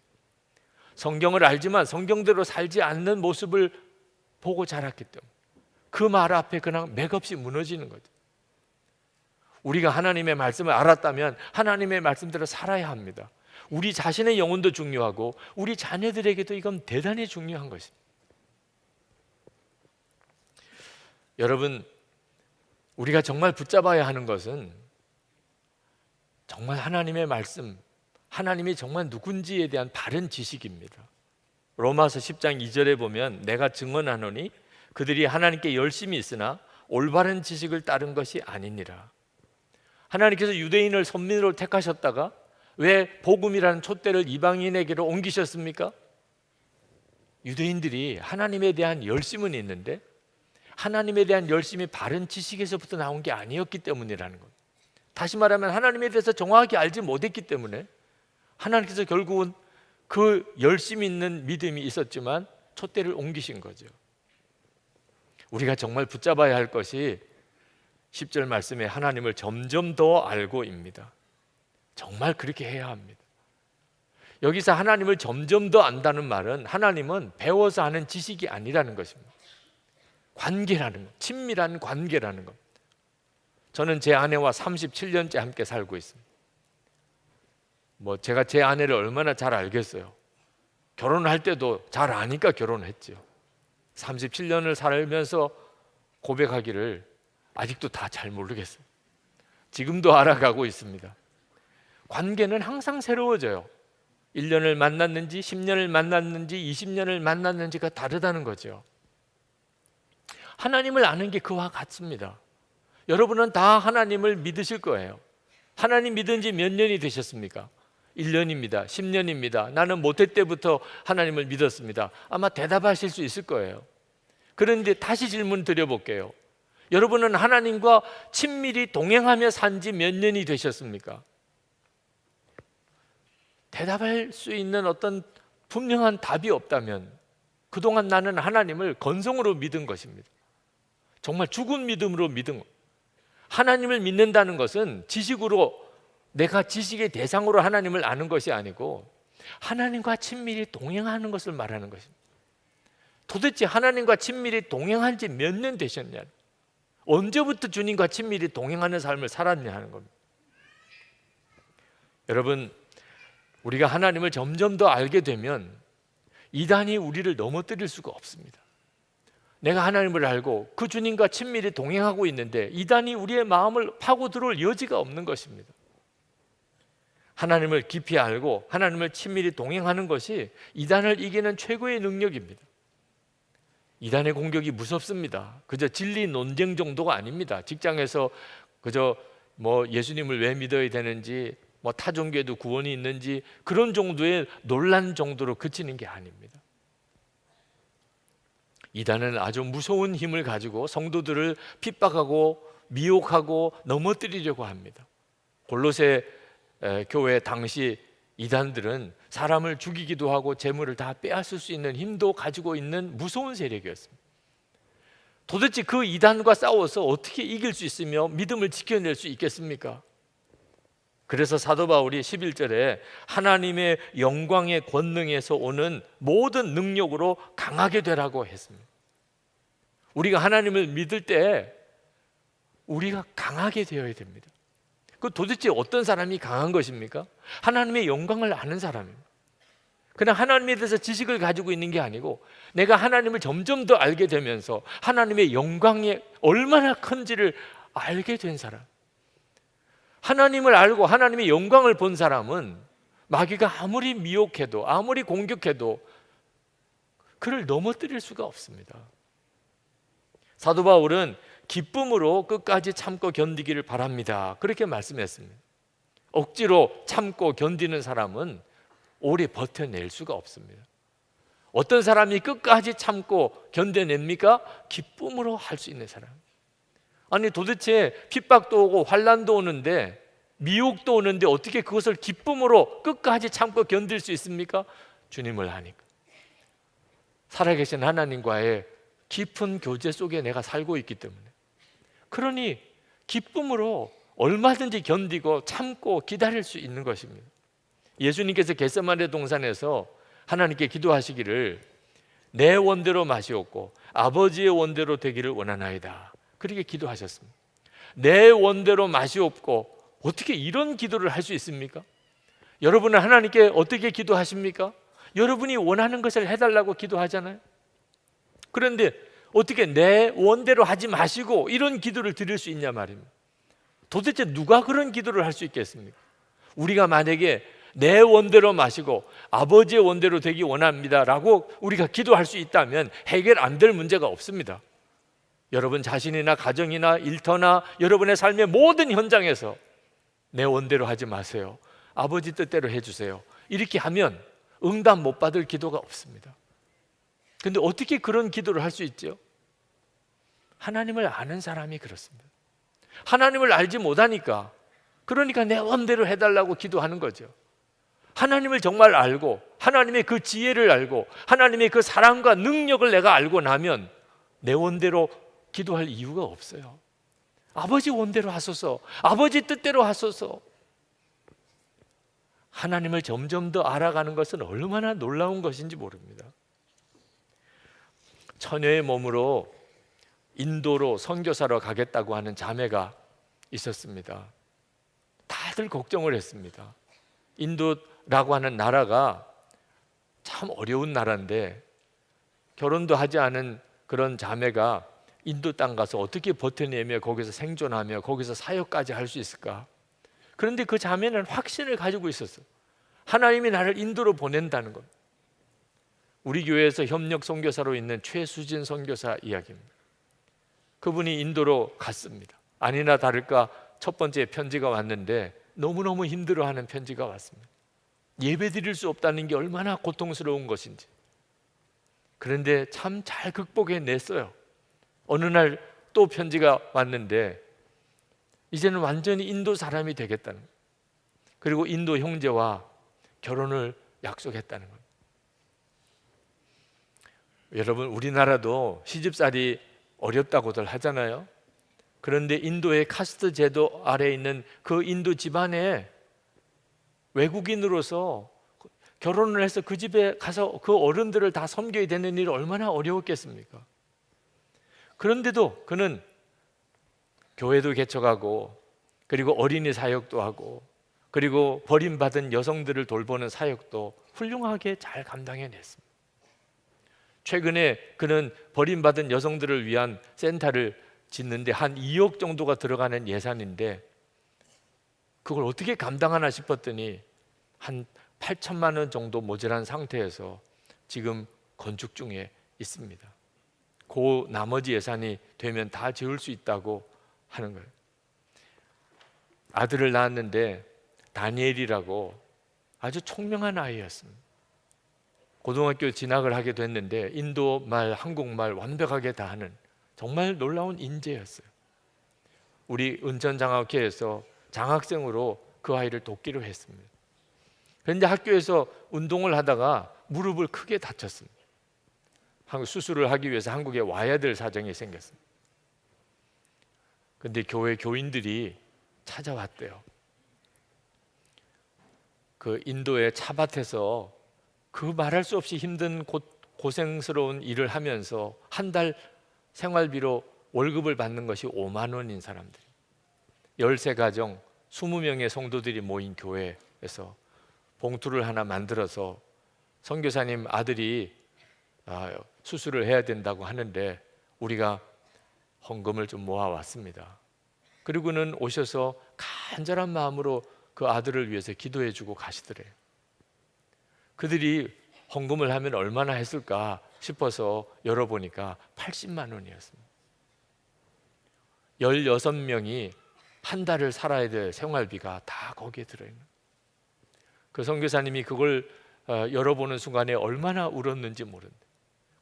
Speaker 3: 성경을 알지만 성경대로 살지 않는 모습을 보고 자랐기 때문에 그 말 앞에 그냥 맥없이 무너지는 거죠. 우리가 하나님의 말씀을 알았다면 하나님의 말씀대로 살아야 합니다. 우리 자신의 영혼도 중요하고 우리 자녀들에게도 이건 대단히 중요한 것입니다. 여러분, 우리가 정말 붙잡아야 하는 것은 정말 하나님의 말씀, 하나님이 정말 누군지에 대한 바른 지식입니다. 로마서 10장 2절에 보면 내가 증언하노니 그들이 하나님께 열심히 있으나 올바른 지식을 따른 것이 아니니라. 하나님께서 유대인을 선민으로 택하셨다가 왜 복음이라는 촛대를 이방인에게로 옮기셨습니까? 유대인들이 하나님에 대한 열심은 있는데 하나님에 대한 열심이 바른 지식에서부터 나온 게 아니었기 때문이라는 것. 다시 말하면 하나님에 대해서 정확하게 알지 못했기 때문에 하나님께서 결국은 그 열심 있는 믿음이 있었지만 촛대를 옮기신 거죠. 우리가 정말 붙잡아야 할 것이 10절 말씀에 하나님을 점점 더 알고입니다. 정말 그렇게 해야 합니다. 여기서 하나님을 점점 더 안다는 말은 하나님은 배워서 하는 지식이 아니라는 것입니다. 관계라는 것, 친밀한 관계라는 것. 저는 제 아내와 37년째 함께 살고 있습니다. 제가 제 아내를 얼마나 잘 알겠어요. 결혼할 때도 잘 아니까 결혼했죠. 37년을 살면서 고백하기를 아직도 다 잘 모르겠어요. 지금도 알아가고 있습니다. 관계는 항상 새로워져요. 1년을 만났는지 10년을 만났는지 20년을 만났는지가 다르다는 거죠. 하나님을 아는 게 그와 같습니다. 여러분은 다 하나님을 믿으실 거예요. 하나님 믿은 지 몇 년이 되셨습니까? 1년입니다. 10년입니다. 나는 모태 때부터 하나님을 믿었습니다. 아마 대답하실 수 있을 거예요. 그런데 다시 질문 드려볼게요. 여러분은 하나님과 친밀히 동행하며 산 지 몇 년이 되셨습니까? 대답할 수 있는 어떤 분명한 답이 없다면 그동안 나는 하나님을 건성으로 믿은 것입니다. 정말 죽은 믿음으로 믿은 것. 하나님을 믿는다는 것은 지식으로 내가 지식의 대상으로 하나님을 아는 것이 아니고 하나님과 친밀히 동행하는 것을 말하는 것입니다. 도대체 하나님과 친밀히 동행한 지 몇 년 되셨냐? 언제부터 주님과 친밀히 동행하는 삶을 살았냐 하는 겁니다. 여러분, 우리가 하나님을 점점 더 알게 되면 이단이 우리를 넘어뜨릴 수가 없습니다. 내가 하나님을 알고 그 주님과 친밀히 동행하고 있는데 이단이 우리의 마음을 파고 들어올 여지가 없는 것입니다. 하나님을 깊이 알고 하나님을 친밀히 동행하는 것이 이단을 이기는 최고의 능력입니다. 이단의 공격이 무섭습니다. 그저 진리 논쟁 정도가 아닙니다. 직장에서 그저 예수님을 왜 믿어야 되는지 타 종교에도 구원이 있는지 그런 정도의 논란 정도로 그치는 게 아닙니다. 이단은 아주 무서운 힘을 가지고 성도들을 핍박하고 미혹하고 넘어뜨리려고 합니다. 골로새 교회 당시 이단들은 사람을 죽이기도 하고 재물을 다 빼앗을 수 있는 힘도 가지고 있는 무서운 세력이었습니다. 도대체 그 이단과 싸워서 어떻게 이길 수 있으며 믿음을 지켜낼 수 있겠습니까? 그래서 사도 바울이 11절에 하나님의 영광의 권능에서 오는 모든 능력으로 강하게 되라고 했습니다. 우리가 하나님을 믿을 때 우리가 강하게 되어야 됩니다. 그 도대체 어떤 사람이 강한 것입니까? 하나님의 영광을 아는 사람입니다. 그냥 하나님에 대해서 지식을 가지고 있는 게 아니고 내가 하나님을 점점 더 알게 되면서 하나님의 영광이 얼마나 큰지를 알게 된 사람. 하나님을 알고 하나님의 영광을 본 사람은 마귀가 아무리 미혹해도 아무리 공격해도 그를 넘어뜨릴 수가 없습니다. 사도 바울은 기쁨으로 끝까지 참고 견디기를 바랍니다. 그렇게 말씀했습니다. 억지로 참고 견디는 사람은 오래 버텨낼 수가 없습니다. 어떤 사람이 끝까지 참고 견뎌냅니까? 기쁨으로 할 수 있는 사람. 아니 도대체 핍박도 오고 환난도 오는데 미혹도 오는데 어떻게 그것을 기쁨으로 끝까지 참고 견딜 수 있습니까? 주님을 아니까. 살아계신 하나님과의 깊은 교제 속에 내가 살고 있기 때문에. 그러니 기쁨으로 얼마든지 견디고 참고 기다릴 수 있는 것입니다. 예수님께서 겟세마네 동산에서 하나님께 기도하시기를 내 원대로 마시옵고 아버지의 원대로 되기를 원하나이다. 그렇게 기도하셨습니다. 내 원대로 마시옵고 어떻게 이런 기도를 할 수 있습니까? 여러분은 하나님께 어떻게 기도하십니까? 여러분이 원하는 것을 해달라고 기도하잖아요. 그런데 어떻게 내 원대로 하지 마시고 이런 기도를 드릴 수 있냐 말입니다. 도대체 누가 그런 기도를 할 수 있겠습니까? 우리가 만약에 내 원대로 마시고 아버지의 원대로 되기 원합니다 라고 우리가 기도할 수 있다면 해결 안 될 문제가 없습니다. 여러분 자신이나 가정이나 일터나 여러분의 삶의 모든 현장에서 내 원대로 하지 마세요. 아버지 뜻대로 해주세요. 이렇게 하면 응답 못 받을 기도가 없습니다. 근데 어떻게 그런 기도를 할 수 있죠? 하나님을 아는 사람이 그렇습니다. 하나님을 알지 못하니까, 그러니까 내 원대로 해달라고 기도하는 거죠. 하나님을 정말 알고 하나님의 그 지혜를 알고 하나님의 그 사랑과 능력을 내가 알고 나면 내 원대로 기도할 이유가 없어요. 아버지 원대로 하소서, 아버지 뜻대로 하소서. 하나님을 점점 더 알아가는 것은 얼마나 놀라운 것인지 모릅니다. 처녀의 몸으로 인도로 선교사로 가겠다고 하는 자매가 있었습니다. 다들 걱정을 했습니다. 인도라고 하는 나라가 참 어려운 나라인데 결혼도 하지 않은 그런 자매가 인도 땅 가서 어떻게 버텨내며 거기서 생존하며 거기서 사역까지 할 수 있을까? 그런데 그 자매는 확신을 가지고 있었어요. 하나님이 나를 인도로 보낸다는 것. 우리 교회에서 협력 선교사로 있는 최수진 선교사 이야기입니다. 그분이 인도로 갔습니다. 아니나 다를까 첫 번째 편지가 왔는데 너무너무 힘들어하는 편지가 왔습니다. 예배 드릴 수 없다는 게 얼마나 고통스러운 것인지. 그런데 참 잘 극복해냈어요. 어느 날 또 편지가 왔는데 이제는 완전히 인도 사람이 되겠다는 거예요. 그리고 인도 형제와 결혼을 약속했다는 거예요. 여러분, 우리나라도 시집살이 어렵다고들 하잖아요. 그런데 인도의 카스트 제도 아래에 있는 그 인도 집안에 외국인으로서 결혼을 해서 그 집에 가서 그 어른들을 다 섬겨야 되는 일이 얼마나 어려웠겠습니까? 그런데도 그는 교회도 개척하고 그리고 어린이 사역도 하고 그리고 버림받은 여성들을 돌보는 사역도 훌륭하게 잘 감당해냈습니다. 최근에 그는 버림받은 여성들을 위한 센터를 짓는데 한 2억 정도가 들어가는 예산인데 그걸 어떻게 감당하나 싶었더니 한 8천만 원 정도 모자란 상태에서 지금 건축 중에 있습니다. 그 나머지 예산이 되면 다 지을 수 있다고 하는 거예요. 아들을 낳았는데 다니엘이라고 아주 총명한 아이였습니다. 고등학교 진학을 하게 됐는데 인도말, 한국말 완벽하게 다 하는 정말 놀라운 인재였어요. 우리 은천장학회에서 장학생으로 그 아이를 돕기로 했습니다. 그런데 학교에서 운동을 하다가 무릎을 크게 다쳤습니다. 수술을 하기 위해서 한국에 와야 될 사정이 생겼습니다. 그런데 교회 교인들이 찾아왔대요. 그 인도의 차밭에서 그 말할 수 없이 힘든 고생스러운 일을 하면서 한 달 생활비로 월급을 받는 것이 5만 원인 사람들, 13가정 20명의 성도들이 모인 교회에서 봉투를 하나 만들어서 선교사님 아들이 수술을 해야 된다고 하는데 우리가 헌금을 좀 모아왔습니다. 그리고는 오셔서 간절한 마음으로 그 아들을 위해서 기도해 주고 가시더래요. 그들이 헌금을 하면 얼마나 했을까 싶어서 열어보니까 80만 원이었습니다. 16명이 한 달을 살아야 될 생활비가 다 거기에 들어있는. 그 선교사님이 그걸 열어보는 순간에 얼마나 울었는지 모른다.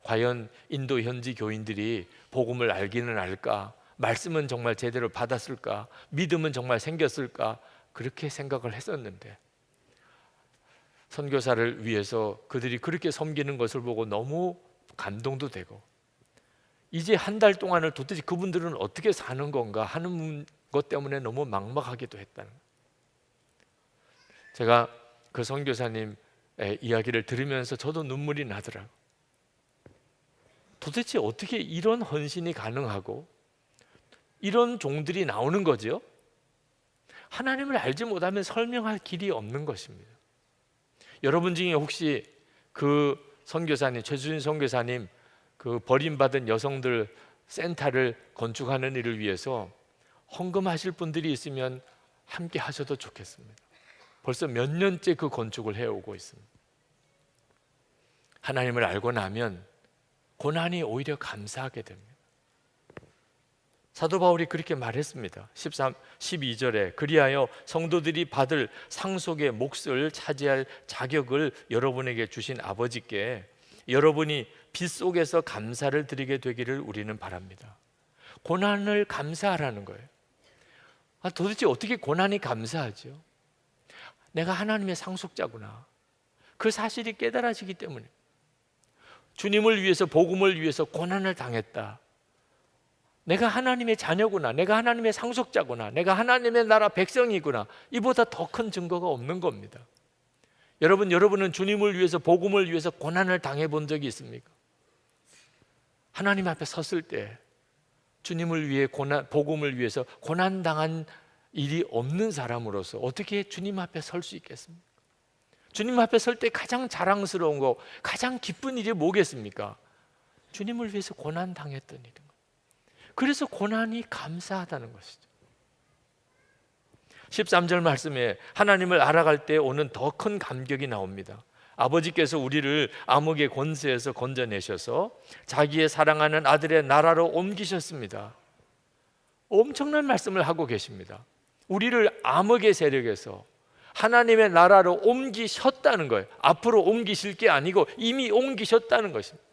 Speaker 3: 과연 인도 현지 교인들이 복음을 알기는 알까? 말씀은 정말 제대로 받았을까? 믿음은 정말 생겼을까? 그렇게 생각을 했었는데 선교사를 위해서 그들이 그렇게 섬기는 것을 보고 너무 감동도 되고 이제 한 달 동안을 도대체 그분들은 어떻게 사는 건가 하는 것 때문에 너무 막막하기도 했다는 거예요. 제가 그 선교사님의 이야기를 들으면서 저도 눈물이 나더라고요. 도대체 어떻게 이런 헌신이 가능하고 이런 종들이 나오는 거죠? 하나님을 알지 못하면 설명할 길이 없는 것입니다. 여러분 중에 혹시 그 선교사님, 최수진 선교사님 그 버림받은 여성들 센터를 건축하는 일을 위해서 헌금하실 분들이 있으면 함께 하셔도 좋겠습니다. 벌써 몇 년째 그 건축을 해오고 있습니다. 하나님을 알고 나면 고난이 오히려 감사하게 됩니다. 사도 바울이 그렇게 말했습니다. 12절에 그리하여 성도들이 받을 상속의 몫을 차지할 자격을 여러분에게 주신 아버지께 여러분이 빛 속에서 감사를 드리게 되기를 우리는 바랍니다. 고난을 감사하라는 거예요. 도대체 어떻게 고난이 감사하죠? 내가 하나님의 상속자구나, 그 사실이 깨달아지기 때문에. 주님을 위해서, 복음을 위해서 고난을 당했다. 내가 하나님의 자녀구나, 내가 하나님의 상속자구나, 내가 하나님의 나라 백성이구나, 이보다 더 큰 증거가 없는 겁니다. 여러분은 주님을 위해서, 복음을 위해서 고난을 당해본 적이 있습니까? 하나님 앞에 섰을 때 주님을 위해 복음을 위해서 고난당한 일이 없는 사람으로서 어떻게 주님 앞에 설 수 있겠습니까? 주님 앞에 설 때 가장 자랑스러운 거, 가장 기쁜 일이 뭐겠습니까? 주님을 위해서 고난당했던 일인 거예요. 그래서 고난이 감사하다는 것이죠. 13절 말씀에 하나님을 알아갈 때 오는 더 큰 감격이 나옵니다. 아버지께서 우리를 암흑의 권세에서 건져내셔서 자기의 사랑하는 아들의 나라로 옮기셨습니다. 엄청난 말씀을 하고 계십니다. 우리를 암흑의 세력에서 하나님의 나라로 옮기셨다는 거예요. 앞으로 옮기실 게 아니고 이미 옮기셨다는 것입니다.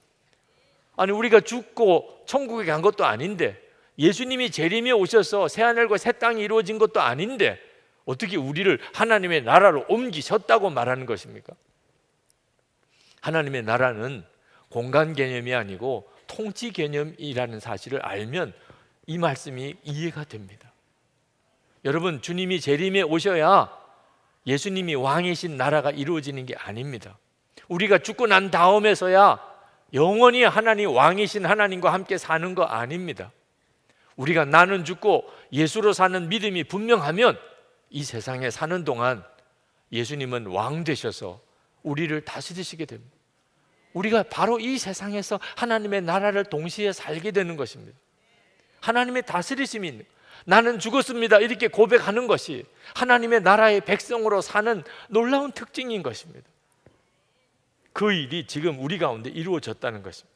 Speaker 3: 아니, 우리가 죽고 천국에 간 것도 아닌데, 예수님이 재림에 오셔서 새하늘과 새 땅이 이루어진 것도 아닌데 어떻게 우리를 하나님의 나라로 옮기셨다고 말하는 것입니까? 하나님의 나라는 공간 개념이 아니고 통치 개념이라는 사실을 알면 이 말씀이 이해가 됩니다. 여러분, 주님이 재림에 오셔야 예수님이 왕이신 나라가 이루어지는 게 아닙니다. 우리가 죽고 난 다음에서야 영원히 하나님, 왕이신 하나님과 함께 사는 거 아닙니다. 우리가 나는 죽고 예수로 사는 믿음이 분명하면 이 세상에 사는 동안 예수님은 왕 되셔서 우리를 다스리시게 됩니다. 우리가 바로 이 세상에서 하나님의 나라를 동시에 살게 되는 것입니다. 하나님의 다스리심이 있는, 나는 죽었습니다 이렇게 고백하는 것이 하나님의 나라의 백성으로 사는 놀라운 특징인 것입니다. 그 일이 지금 우리 가운데 이루어졌다는 것입니다.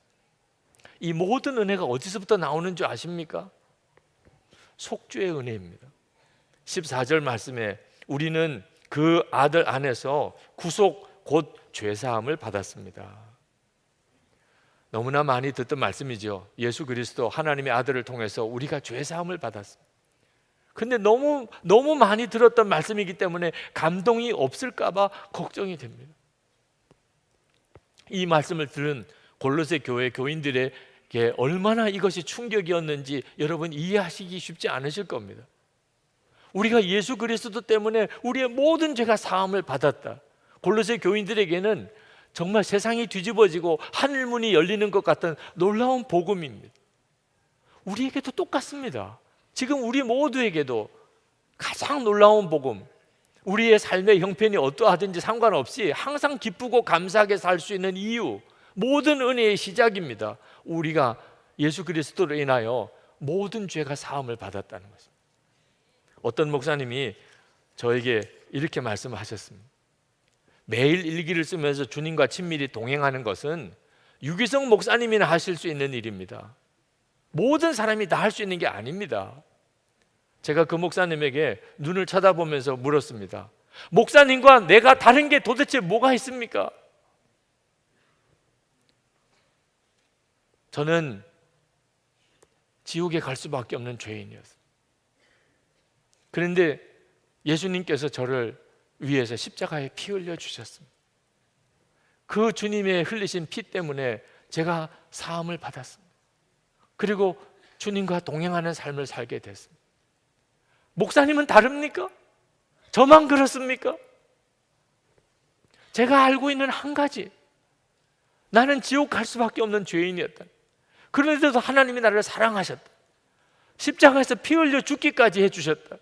Speaker 3: 이 모든 은혜가 어디서부터 나오는 줄 아십니까? 속죄의 은혜입니다. 14절 말씀에 우리는 그 아들 안에서 구속 곧 죄사함을 받았습니다. 너무나 많이 듣던 말씀이죠. 예수 그리스도 하나님의 아들을 통해서 우리가 죄사함을 받았습니다. 근데 너무 많이 들었던 말씀이기 때문에 감동이 없을까 봐 걱정이 됩니다. 이 말씀을 들은 골로새 교회 교인들에게 얼마나 이것이 충격이었는지 여러분 이해하시기 쉽지 않으실 겁니다. 우리가 예수 그리스도 때문에 우리의 모든 죄가 사함을 받았다. 골로새 교인들에게는 정말 세상이 뒤집어지고 하늘문이 열리는 것 같은 놀라운 복음입니다. 우리에게도 똑같습니다. 지금 우리 모두에게도 가장 놀라운 복음, 우리의 삶의 형편이 어떠하든지 상관없이 항상 기쁘고 감사하게 살 수 있는 이유, 모든 은혜의 시작입니다. 우리가 예수 그리스도로 인하여 모든 죄가 사함을 받았다는 것입니다. 어떤 목사님이 저에게 이렇게 말씀하셨습니다. 매일 일기를 쓰면서 주님과 친밀히 동행하는 것은 유기성 목사님이나 하실 수 있는 일입니다. 모든 사람이 다 할 수 있는 게 아닙니다. 제가 그 목사님에게 눈을 쳐다보면서 물었습니다. 목사님과 내가 다른 게 도대체 뭐가 있습니까? 저는 지옥에 갈 수밖에 없는 죄인이었어요. 그런데 예수님께서 저를 위해서 십자가에 피 흘려 주셨습니다. 그 주님의 흘리신 피 때문에 제가 사함을 받았습니다. 그리고 주님과 동행하는 삶을 살게 됐습니다. 목사님은 다릅니까? 저만 그렇습니까? 제가 알고 있는 한 가지, 나는 지옥 갈 수밖에 없는 죄인이었다. 그런데도 하나님이 나를 사랑하셨다. 십자가에서 피 흘려 죽기까지 해주셨다.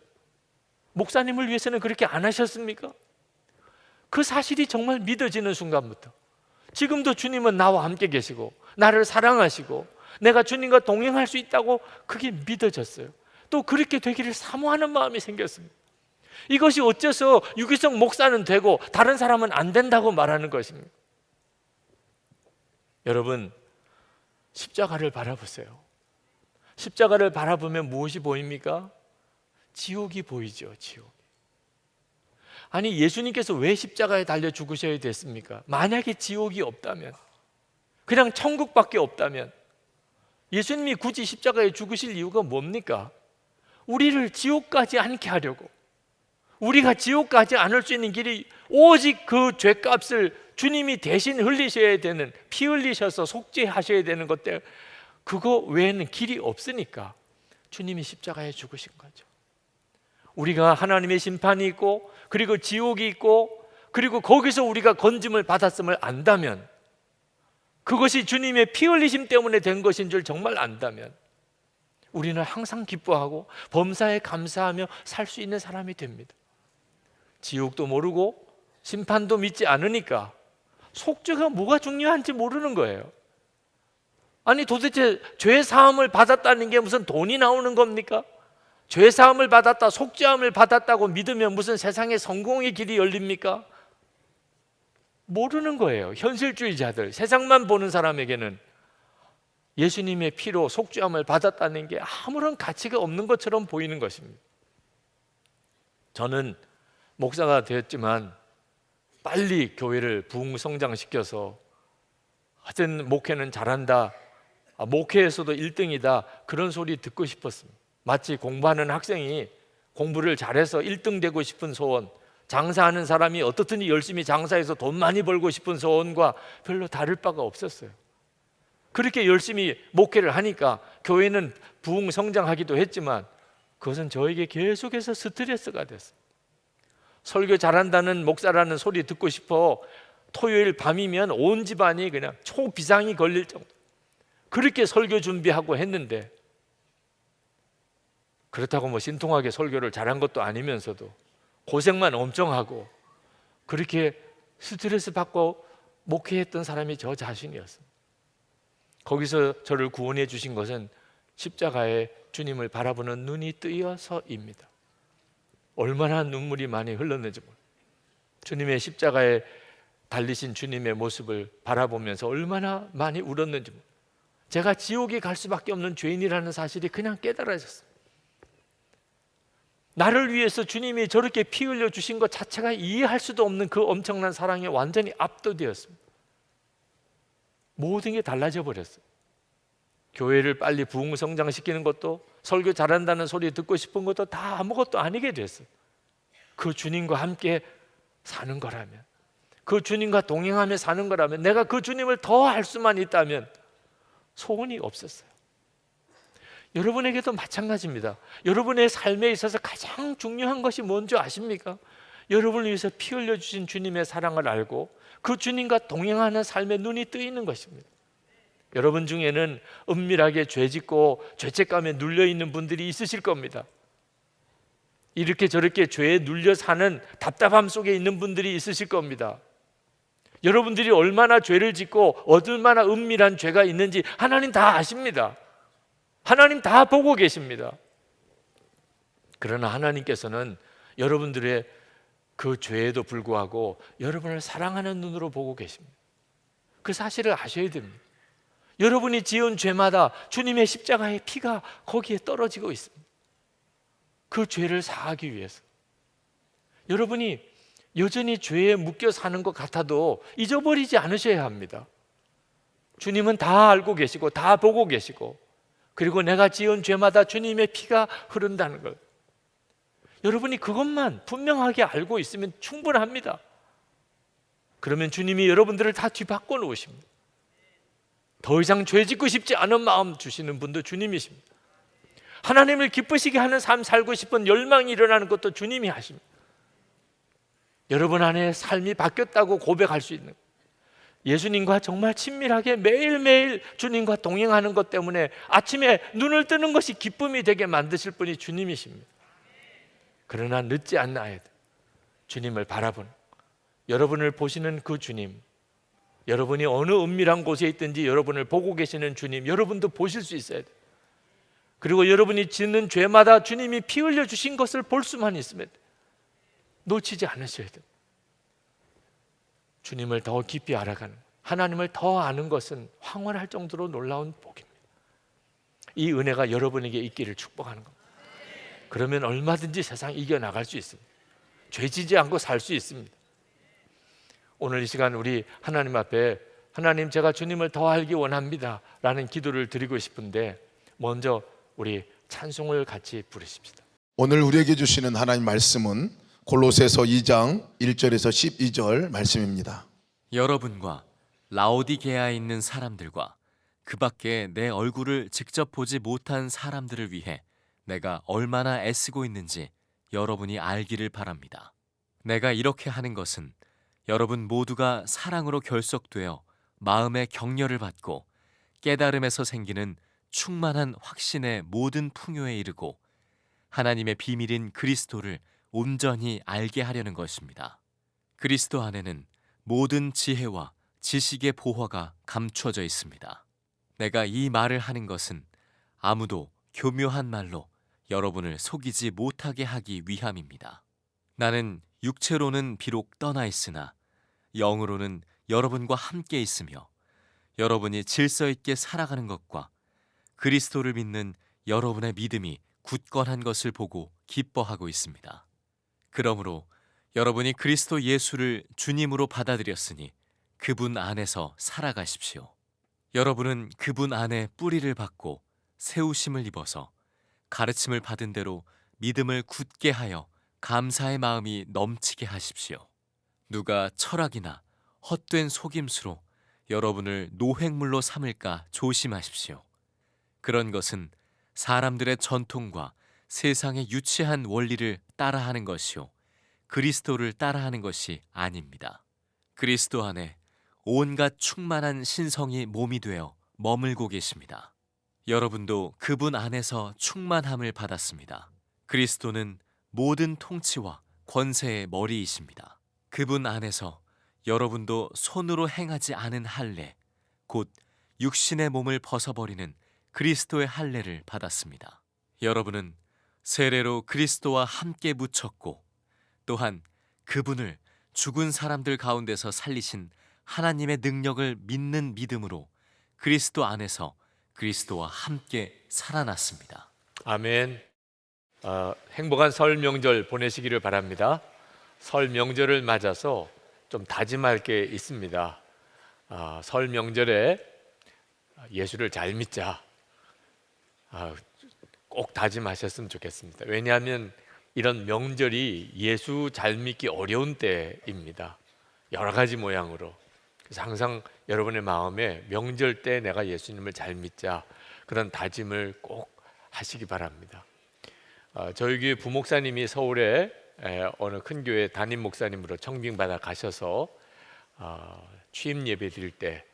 Speaker 3: 목사님을 위해서는 그렇게 안 하셨습니까? 그 사실이 정말 믿어지는 순간부터 지금도 주님은 나와 함께 계시고 나를 사랑하시고 내가 주님과 동행할 수 있다고 그게 믿어졌어요. 또 그렇게 되기를 사모하는 마음이 생겼습니다. 이것이 어째서 유기성 목사는 되고 다른 사람은 안 된다고 말하는 것입니까? 여러분, 십자가를 바라보세요. 십자가를 바라보면 무엇이 보입니까? 지옥이 보이죠. 지옥. 아니, 예수님께서 왜 십자가에 달려 죽으셔야 됐습니까? 만약에 지옥이 없다면, 그냥 천국밖에 없다면 예수님이 굳이 십자가에 죽으실 이유가 뭡니까? 우리를 지옥 가지 않게 하려고, 우리가 지옥 가지 않을 수 있는 길이 오직 그 죄값을 주님이 대신 흘리셔야 되는, 피 흘리셔서 속죄하셔야 되는 것 때문에, 그거 외에는 길이 없으니까 주님이 십자가에 죽으신 거죠. 우리가 하나님의 심판이 있고, 그리고 지옥이 있고, 그리고 거기서 우리가 건짐을 받았음을 안다면, 그것이 주님의 피 흘리심 때문에 된 것인 줄 정말 안다면, 우리는 항상 기뻐하고 범사에 감사하며 살 수 있는 사람이 됩니다. 지옥도 모르고 심판도 믿지 않으니까 속죄가 뭐가 중요한지 모르는 거예요. 아니, 도대체 죄 사함을 받았다는 게 무슨 돈이 나오는 겁니까? 죄 사함을 받았다, 속죄함을 받았다고 믿으면 무슨 세상에 성공의 길이 열립니까? 모르는 거예요. 현실주의자들, 세상만 보는 사람에게는 예수님의 피로 속죄함을 받았다는 게 아무런 가치가 없는 것처럼 보이는 것입니다. 저는 목사가 되었지만 빨리 교회를 부흥성장시켜서 하여튼 목회는 잘한다, 목회에서도 1등이다, 그런 소리 듣고 싶었습니다. 마치 공부하는 학생이 공부를 잘해서 1등 되고 싶은 소원, 장사하는 사람이 어떻든지 열심히 장사해서 돈 많이 벌고 싶은 소원과 별로 다를 바가 없었어요. 그렇게 열심히 목회를 하니까 교회는 부흥성장하기도 했지만 그것은 저에게 계속해서 스트레스가 됐어요. 설교 잘한다는 목사라는 소리 듣고 싶어 토요일 밤이면 온 집안이 그냥 초비상이 걸릴 정도, 그렇게 설교 준비하고 했는데, 그렇다고 뭐 신통하게 설교를 잘한 것도 아니면서도 고생만 엄청 하고 그렇게 스트레스 받고 목회했던 사람이 저 자신이었습니다. 거기서 저를 구원해 주신 것은 십자가에 주님을 바라보는 눈이 뜨여서입니다. 얼마나 눈물이 많이 흘렀는지 몰라요. 주님의 십자가에 달리신 주님의 모습을 바라보면서 얼마나 많이 울었는지 몰라요. 제가 지옥에 갈 수밖에 없는 죄인이라는 사실이 그냥 깨달아졌어요. 나를 위해서 주님이 저렇게 피 흘려 주신 것 자체가 이해할 수도 없는 그 엄청난 사랑에 완전히 압도되었습니다. 모든 게 달라져 버렸어요. 교회를 빨리 부흥성장시키는 것도, 설교 잘한다는 소리 듣고 싶은 것도 다 아무것도 아니게 됐어요. 그 주님과 함께 사는 거라면, 그 주님과 동행하며 사는 거라면, 내가 그 주님을 더 알 수만 있다면 소원이 없었어요. 여러분에게도 마찬가지입니다. 여러분의 삶에 있어서 가장 중요한 것이 뭔지 아십니까? 여러분을 위해서 피 흘려주신 주님의 사랑을 알고 그 주님과 동행하는 삶에 눈이 뜨이는 것입니다. 여러분 중에는 은밀하게 죄짓고 죄책감에 눌려있는 분들이 있으실 겁니다. 이렇게 저렇게 죄에 눌려 사는 답답함 속에 있는 분들이 있으실 겁니다. 여러분들이 얼마나 죄를 짓고 얼마나 은밀한 죄가 있는지 하나님 다 아십니다. 하나님 다 보고 계십니다. 그러나 하나님께서는 여러분들의 그 죄에도 불구하고 여러분을 사랑하는 눈으로 보고 계십니다. 그 사실을 아셔야 됩니다. 여러분이 지은 죄마다 주님의 십자가의 피가 거기에 떨어지고 있습니다. 그 죄를 사하기 위해서. 여러분이 여전히 죄에 묶여 사는 것 같아도 잊어버리지 않으셔야 합니다. 주님은 다 알고 계시고 다 보고 계시고, 그리고 내가 지은 죄마다 주님의 피가 흐른다는 것, 여러분이 그것만 분명하게 알고 있으면 충분합니다. 그러면 주님이 여러분들을 다 뒤바꿔 놓으십니다. 더 이상 죄 짓고 싶지 않은 마음 주시는 분도 주님이십니다. 하나님을 기쁘시게 하는 삶 살고 싶은 열망이 일어나는 것도 주님이 하십니다. 여러분 안에 삶이 바뀌었다고 고백할 수 있는, 예수님과 정말 친밀하게 매일매일 주님과 동행하는 것 때문에 아침에 눈을 뜨는 것이 기쁨이 되게 만드실 분이 주님이십니다. 그러나 늦지 않아야 돼. 주님을 바라보는, 여러분을 보시는 그 주님, 여러분이 어느 은밀한 곳에 있든지 여러분을 보고 계시는 주님, 여러분도 보실 수 있어야 돼. 그리고 여러분이 짓는 죄마다 주님이 피 흘려 주신 것을 볼 수만 있으면 돼. 놓치지 않으셔야 돼. 주님을 더 깊이 알아가는, 하나님을 더 아는 것은 황홀할 정도로 놀라운 복입니다. 이 은혜가 여러분에게 있기를 축복하는 겁니다. 그러면 얼마든지 세상 이겨나갈 수 있습니다. 죄지지 않고 살 수 있습니다. 오늘 이 시간 우리 하나님 앞에 하나님, 제가 주님을 더 알기 원합니다 라는 기도를 드리고 싶은데, 먼저 우리 찬송을 같이 부르십시다.
Speaker 1: 오늘 우리에게 주시는 하나님 말씀은 골로새서 2장 1절에서 12절 말씀입니다.
Speaker 2: 여러분과 라오디게아에 있는 사람들과 그 밖에 내 얼굴을 직접 보지 못한 사람들을 위해 내가 얼마나 애쓰고 있는지 여러분이 알기를 바랍니다. 내가 이렇게 하는 것은 여러분 모두가 사랑으로 결속되어 마음의 격려를 받고 깨달음에서 생기는 충만한 확신의 모든 풍요에 이르고 하나님의 비밀인 그리스도를 온전히 알게 하려는 것입니다. 그리스도 안에는 모든 지혜와 지식의 보화가 감춰져 있습니다. 내가 이 말을 하는 것은 아무도 교묘한 말로 여러분을 속이지 못하게 하기 위함입니다. 나는 육체로는 비록 떠나 있으나 영으로는 여러분과 함께 있으며 여러분이 질서 있게 살아가는 것과 그리스도를 믿는 여러분의 믿음이 굳건한 것을 보고 기뻐하고 있습니다. 그러므로 여러분이 그리스도 예수를 주님으로 받아들였으니 그분 안에서 살아가십시오. 여러분은 그분 안에 뿌리를 받고 세우심을 입어서 가르침을 받은 대로 믿음을 굳게 하여 감사의 마음이 넘치게 하십시오. 누가 철학이나 헛된 속임수로 여러분을 노획물로 삼을까 조심하십시오. 그런 것은 사람들의 전통과 세상의 유치한 원리를 따라하는 것이요 그리스도를 따라하는 것이 아닙니다. 그리스도 안에 온갖 충만한 신성이 몸이 되어 머물고 계십니다. 여러분도 그분 안에서 충만함을 받았습니다. 그리스도는 모든 통치와 권세의 머리이십니다. 그분 안에서 여러분도 손으로 행하지 않은 할례, 곧 육신의 몸을 벗어버리는 그리스도의 할례를 받았습니다. 여러분은 세례로 그리스도와 함께 묻혔고 또한 그분을 죽은 사람들 가운데서 살리신 하나님의 능력을 믿는 믿음으로 그리스도 안에서 그리스도와 함께 살아났습니다.
Speaker 3: 아멘. 행복한 설 명절 보내시기를 바랍니다. 설 명절을 맞아서 좀 다짐할 게 있습니다. 설 명절에 예수를 잘 믿자. 꼭 다짐하셨으면 좋겠습니다. 왜냐하면 이런 명절이 예수 잘 믿기 어려운 때입니다. 여러 가지 모양으로. 그래서 항상 여러분의 마음에 명절 때 내가 예수님을 잘 믿자, 그런 다짐을 꼭 하시기 바랍니다. 저희 교회 부목사님이 서울에 어느 큰 교회 담임 목사님으로 청빙받아 가셔서 취임 예배 드릴 때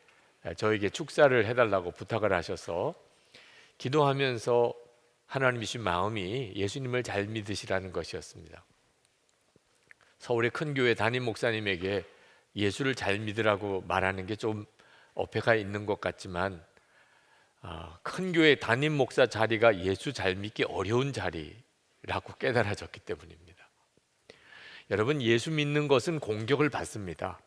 Speaker 3: 저에게 축사를 해달라고 부탁을 하셔서 기도하면서 하나님 주신 마음이 예수님을 잘 믿으시라는 것이었습니다. 서울의 큰 교회 담임 목사님에게 예수를 잘 믿으라고 말하는 게 좀 어폐가 있는 것 같지만 큰 교회 담임 목사 자리가 예수 잘 믿기 어려운 자리라고 깨달아졌기 때문입니다. 여러분, 예수 믿는 것은 공격을 받습니다.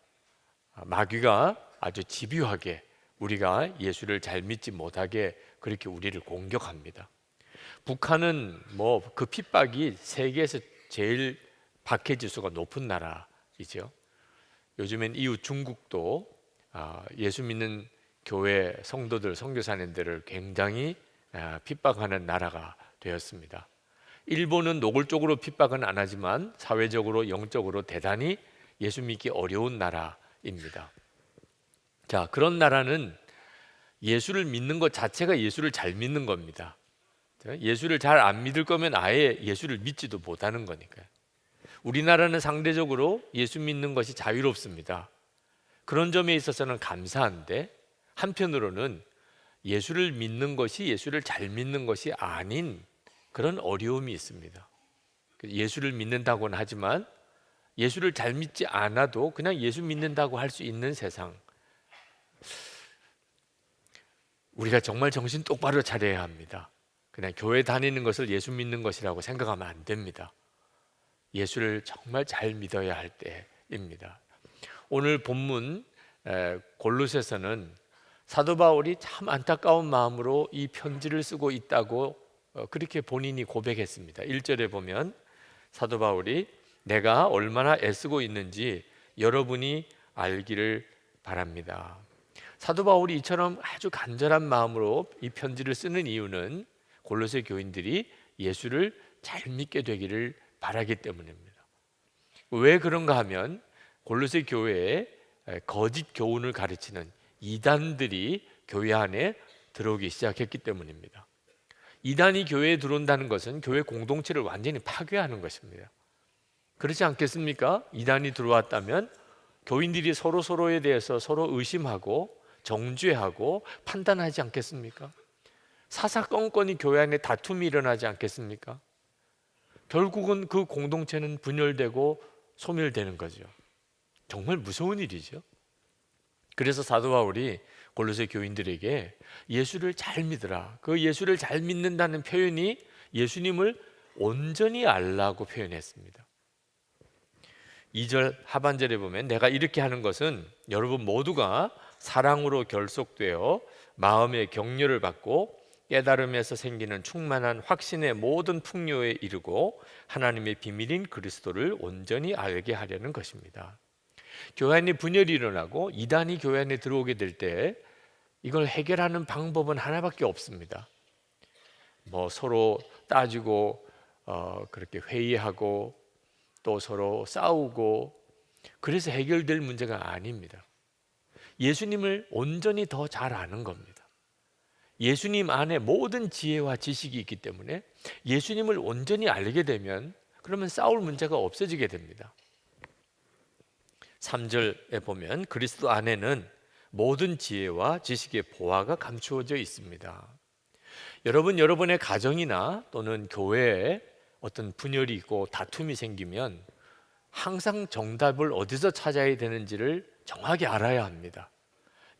Speaker 3: 마귀가 아주 집요하게 우리가 예수를 잘 믿지 못하게 그렇게 우리를 공격합니다. 북한은 그 핍박이 세계에서 제일 박해지수가 높은 나라이죠. 요즘엔 이웃 중국도 예수 믿는 교회 성도들, 선교사님들을 굉장히 핍박하는 나라가 되었습니다. 일본은 노골적으로 핍박은 안 하지만 사회적으로, 영적으로 대단히 예수 믿기 어려운 나라입니다. 자, 그런 나라는 예수를 믿는 것 자체가 예수를 잘 믿는 겁니다. 예수를 잘 안 믿을 거면 아예 예수를 믿지도 못하는 거니까요. 우리나라는 상대적으로 예수 믿는 것이 자유롭습니다. 그런 점에 있어서는 감사한데, 한편으로는 예수를 믿는 것이 예수를 잘 믿는 것이 아닌 그런 어려움이 있습니다. 예수를 믿는다고는 하지만 예수를 잘 믿지 않아도 그냥 예수 믿는다고 할 수 있는 세상, 우리가 정말 정신 똑바로 차려야 합니다. 그냥 교회 다니는 것을 예수 믿는 것이라고 생각하면 안 됩니다. 예수를 정말 잘 믿어야 할 때입니다. 오늘 본문 골로새서는 사도 바울이 참 안타까운 마음으로 이 편지를 쓰고 있다고 그렇게 본인이 고백했습니다. 1절에 보면 사도 바울이 내가 얼마나 애쓰고 있는지 여러분이 알기를 바랍니다. 사도 바울이 이처럼 아주 간절한 마음으로 이 편지를 쓰는 이유는 골로새 교인들이 예수를 잘 믿게 되기를 바라기 때문입니다. 왜 그런가 하면 골로새 교회에 거짓 교훈을 가르치는 이단들이 교회 안에 들어오기 시작했기 때문입니다. 이단이 교회에 들어온다는 것은 교회 공동체를 완전히 파괴하는 것입니다. 그렇지 않겠습니까? 이단이 들어왔다면 교인들이 서로에 대해서 서로 의심하고 정죄하고 판단하지 않겠습니까? 사사건건이 교회 안에 다툼이 일어나지 않겠습니까? 결국은 그 공동체는 분열되고 소멸되는 거죠. 정말 무서운 일이죠. 그래서 사도 바울이 골로새 교인들에게 예수를 잘 믿으라. 그 예수를 잘 믿는다는 표현이 예수님을 온전히 알라고 표현했습니다. 2절 하반절에 보면 내가 이렇게 하는 것은 여러분 모두가 사랑으로 결속되어 마음의 격려를 받고 깨달음에서 생기는 충만한 확신의 모든 풍요에 이르고 하나님의 비밀인 그리스도를 온전히 알게 하려는 것입니다. 교회 안에 분열이 일어나고 이단이 교회 안에 들어오게 될 때 이걸 해결하는 방법은 하나밖에 없습니다. 서로 따지고 그렇게 회의하고 또 서로 싸우고 그래서 해결될 문제가 아닙니다. 예수님을 온전히 더 잘 아는 겁니다. 예수님 안에 모든 지혜와 지식이 있기 때문에 예수님을 온전히 알게 되면 그러면 싸울 문제가 없어지게 됩니다. 3절에 보면 그리스도 안에는 모든 지혜와 지식의 보화가 감추어져 있습니다. 여러분의 가정이나 또는 교회에 어떤 분열이 있고 다툼이 생기면 항상 정답을 어디서 찾아야 되는지를 정확히 알아야 합니다.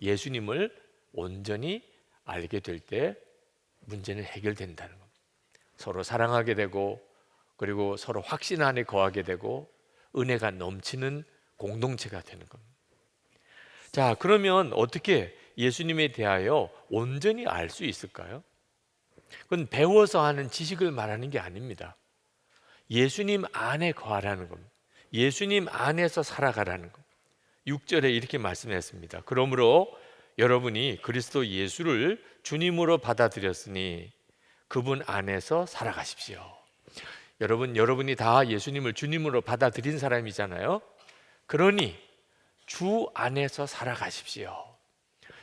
Speaker 3: 예수님을 온전히 알게 될 때 문제는 해결된다는 겁니다. 서로 사랑하게 되고 그리고 서로 확신 안에 거하게 되고 은혜가 넘치는 공동체가 되는 겁니다. 자, 그러면 어떻게 예수님에 대하여 온전히 알 수 있을까요? 그건 배워서 하는 지식을 말하는 게 아닙니다. 예수님 안에 거하라는 겁니다. 예수님 안에서 살아가라는 겁니다. 6절에 이렇게 말씀했습니다. 그러므로 여러분이 그리스도 예수를 주님으로 받아들였으니 그분 안에서 살아가십시오. 여러분이 다 예수님을 주님으로 받아들인 사람이잖아요. 그러니 주 안에서 살아가십시오.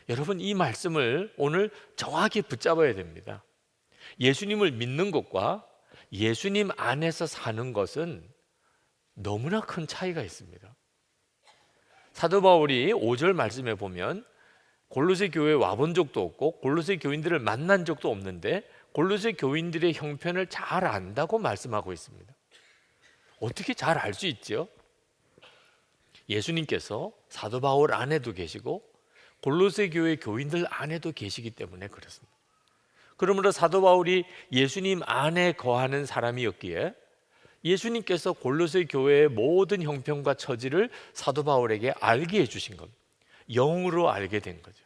Speaker 3: 여러분 이 말씀을 오늘 정확히 붙잡아야 됩니다. 예수님을 믿는 것과 예수님 안에서 사는 것은 너무나 큰 차이가 있습니다. 사도 바울이 5절 말씀에 보면 골로새 교회에 와본 적도 없고 골로새 교인들을 만난 적도 없는데 골로새 교인들의 형편을 잘 안다고 말씀하고 있습니다. 어떻게 잘 알 수 있죠? 예수님께서 사도 바울 안에도 계시고 골로새 교회 교인들 안에도 계시기 때문에 그렇습니다. 그러므로 사도 바울이 예수님 안에 거하는 사람이었기에 예수님께서 골로새 교회의 모든 형편과 처지를 사도 바울에게 알게 해주신 겁니다. 영으로 알게 된 거죠.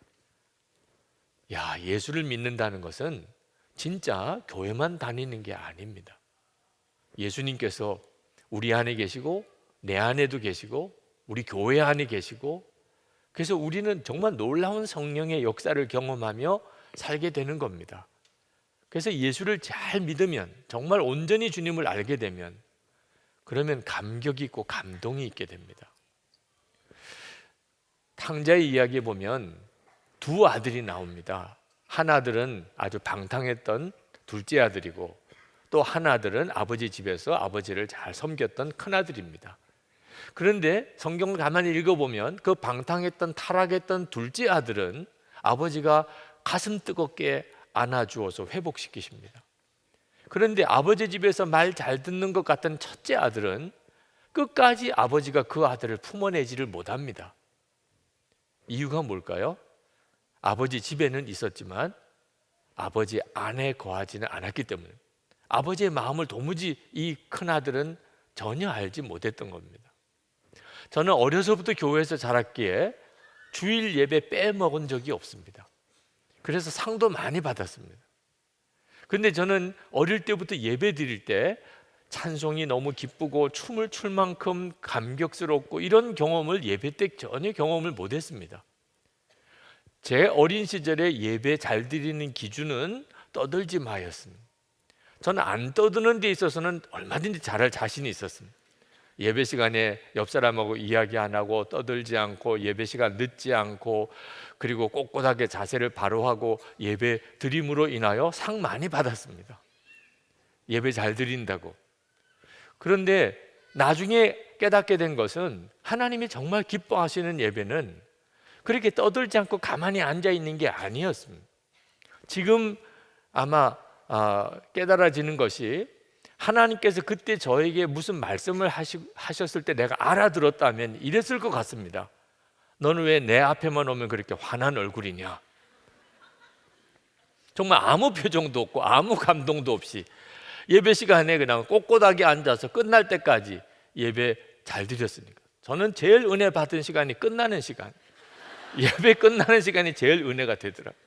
Speaker 3: 예수를 믿는다는 것은 진짜 교회만 다니는 게 아닙니다. 예수님께서 우리 안에 계시고 내 안에도 계시고 우리 교회 안에 계시고 그래서 우리는 정말 놀라운 성령의 역사를 경험하며 살게 되는 겁니다. 그래서 예수를 잘 믿으면 정말 온전히 주님을 알게 되면 그러면 감격이 있고 감동이 있게 됩니다. 탕자의 이야기에 보면 두 아들이 나옵니다. 한 아들은 아주 방탕했던 둘째 아들이고 또 한 아들은 아버지 집에서 아버지를 잘 섬겼던 큰 아들입니다. 그런데 성경을 가만히 읽어보면 그 방탕했던 타락했던 둘째 아들은 아버지가 가슴 뜨겁게 안아주어서 회복시키십니다. 그런데 아버지 집에서 말 잘 듣는 것 같은 첫째 아들은 끝까지 아버지가 그 아들을 품어내지를 못합니다. 이유가 뭘까요? 아버지 집에는 있었지만 아버지 안에 거하지는 않았기 때문에 아버지의 마음을 도무지 이 큰아들은 전혀 알지 못했던 겁니다. 저는 어려서부터 교회에서 자랐기에 주일 예배 빼먹은 적이 없습니다. 그래서 상도 많이 받았습니다. 근데 저는 어릴 때부터 예배 드릴 때 찬송이 너무 기쁘고 춤을 출 만큼 감격스럽고 이런 경험을 예배 때 전혀 경험을 못했습니다. 제 어린 시절에 예배 잘 드리는 기준은 떠들지 마였습니다. 저는 안 떠드는 데 있어서는 얼마든지 잘할 자신이 있었습니다. 예배 시간에 옆 사람하고 이야기 안 하고 떠들지 않고 예배 시간 늦지 않고 그리고 꼿꼿하게 자세를 바로 하고 예배 드림으로 인하여 상 많이 받았습니다. 예배 잘 드린다고. 그런데 나중에 깨닫게 된 것은 하나님이 정말 기뻐하시는 예배는 그렇게 떠들지 않고 가만히 앉아 있는 게 아니었습니다. 지금 아마 깨달아지는 것이 하나님께서 그때 저에게 무슨 말씀을 하셨을 때 내가 알아들었다면 이랬을 것 같습니다. 너는 왜 내 앞에만 오면 그렇게 환한 얼굴이냐? 정말 아무 표정도 없고 아무 감동도 없이 예배 시간에 그냥 꼿꼿하게 앉아서 끝날 때까지 예배 잘 드렸으니까. 저는 제일 은혜 받은 시간이 끝나는 시간, 예배 끝나는 시간이 제일 은혜가 되더라고요.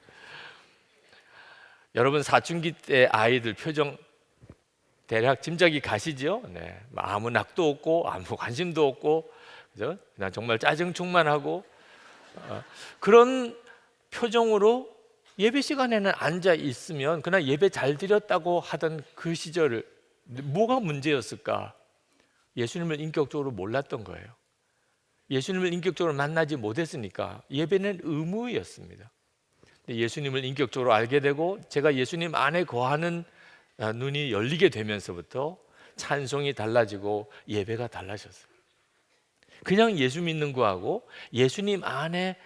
Speaker 3: 여러분 사춘기 때 아이들 표정 대략 짐작이 가시죠? 네, 아무 낙도 없고 아무 관심도 없고 그죠? 그냥 정말 짜증충만 하고 그런 표정으로 예배 시간에는 앉아 있으면 그냥 예배 잘 드렸다고 하던 그 시절을 뭐가 문제였을까? 예수님을 인격적으로 몰랐던 거예요. 예수님을 인격적으로 만나지 못했으니까 예배는 의무였습니다. 예수님을 인격적으로 알게 되고 제가 예수님 안에 거하는 눈이 열리게 되면서부터 찬송이 달라지고 예배가 달라졌어요. 그냥 예수 믿는 거하고 예수님 안에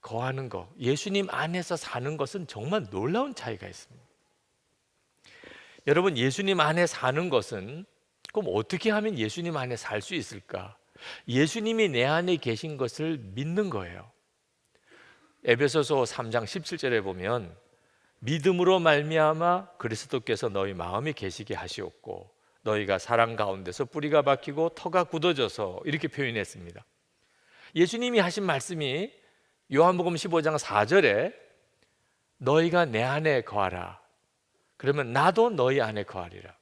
Speaker 3: 거하는 것, 예수님 안에서 사는 것은 정말 놀라운 차이가 있습니다. 여러분, 예수님 안에 사는 것은 그럼 어떻게 하면 예수님 안에 살 수 있을까? 예수님이 내 안에 계신 것을 믿는 거예요. 에베소서 3장 17절에 보면 믿음으로 말미암아 그리스도께서 너희 마음에 계시게 하시옵고 너희가 사랑 가운데서 뿌리가 박히고 터가 굳어져서 이렇게 표현했습니다. 예수님이 하신 말씀이 요한복음 15장 4절에 너희가 내 안에 거하라. 그러면 나도 너희 안에 거하리라.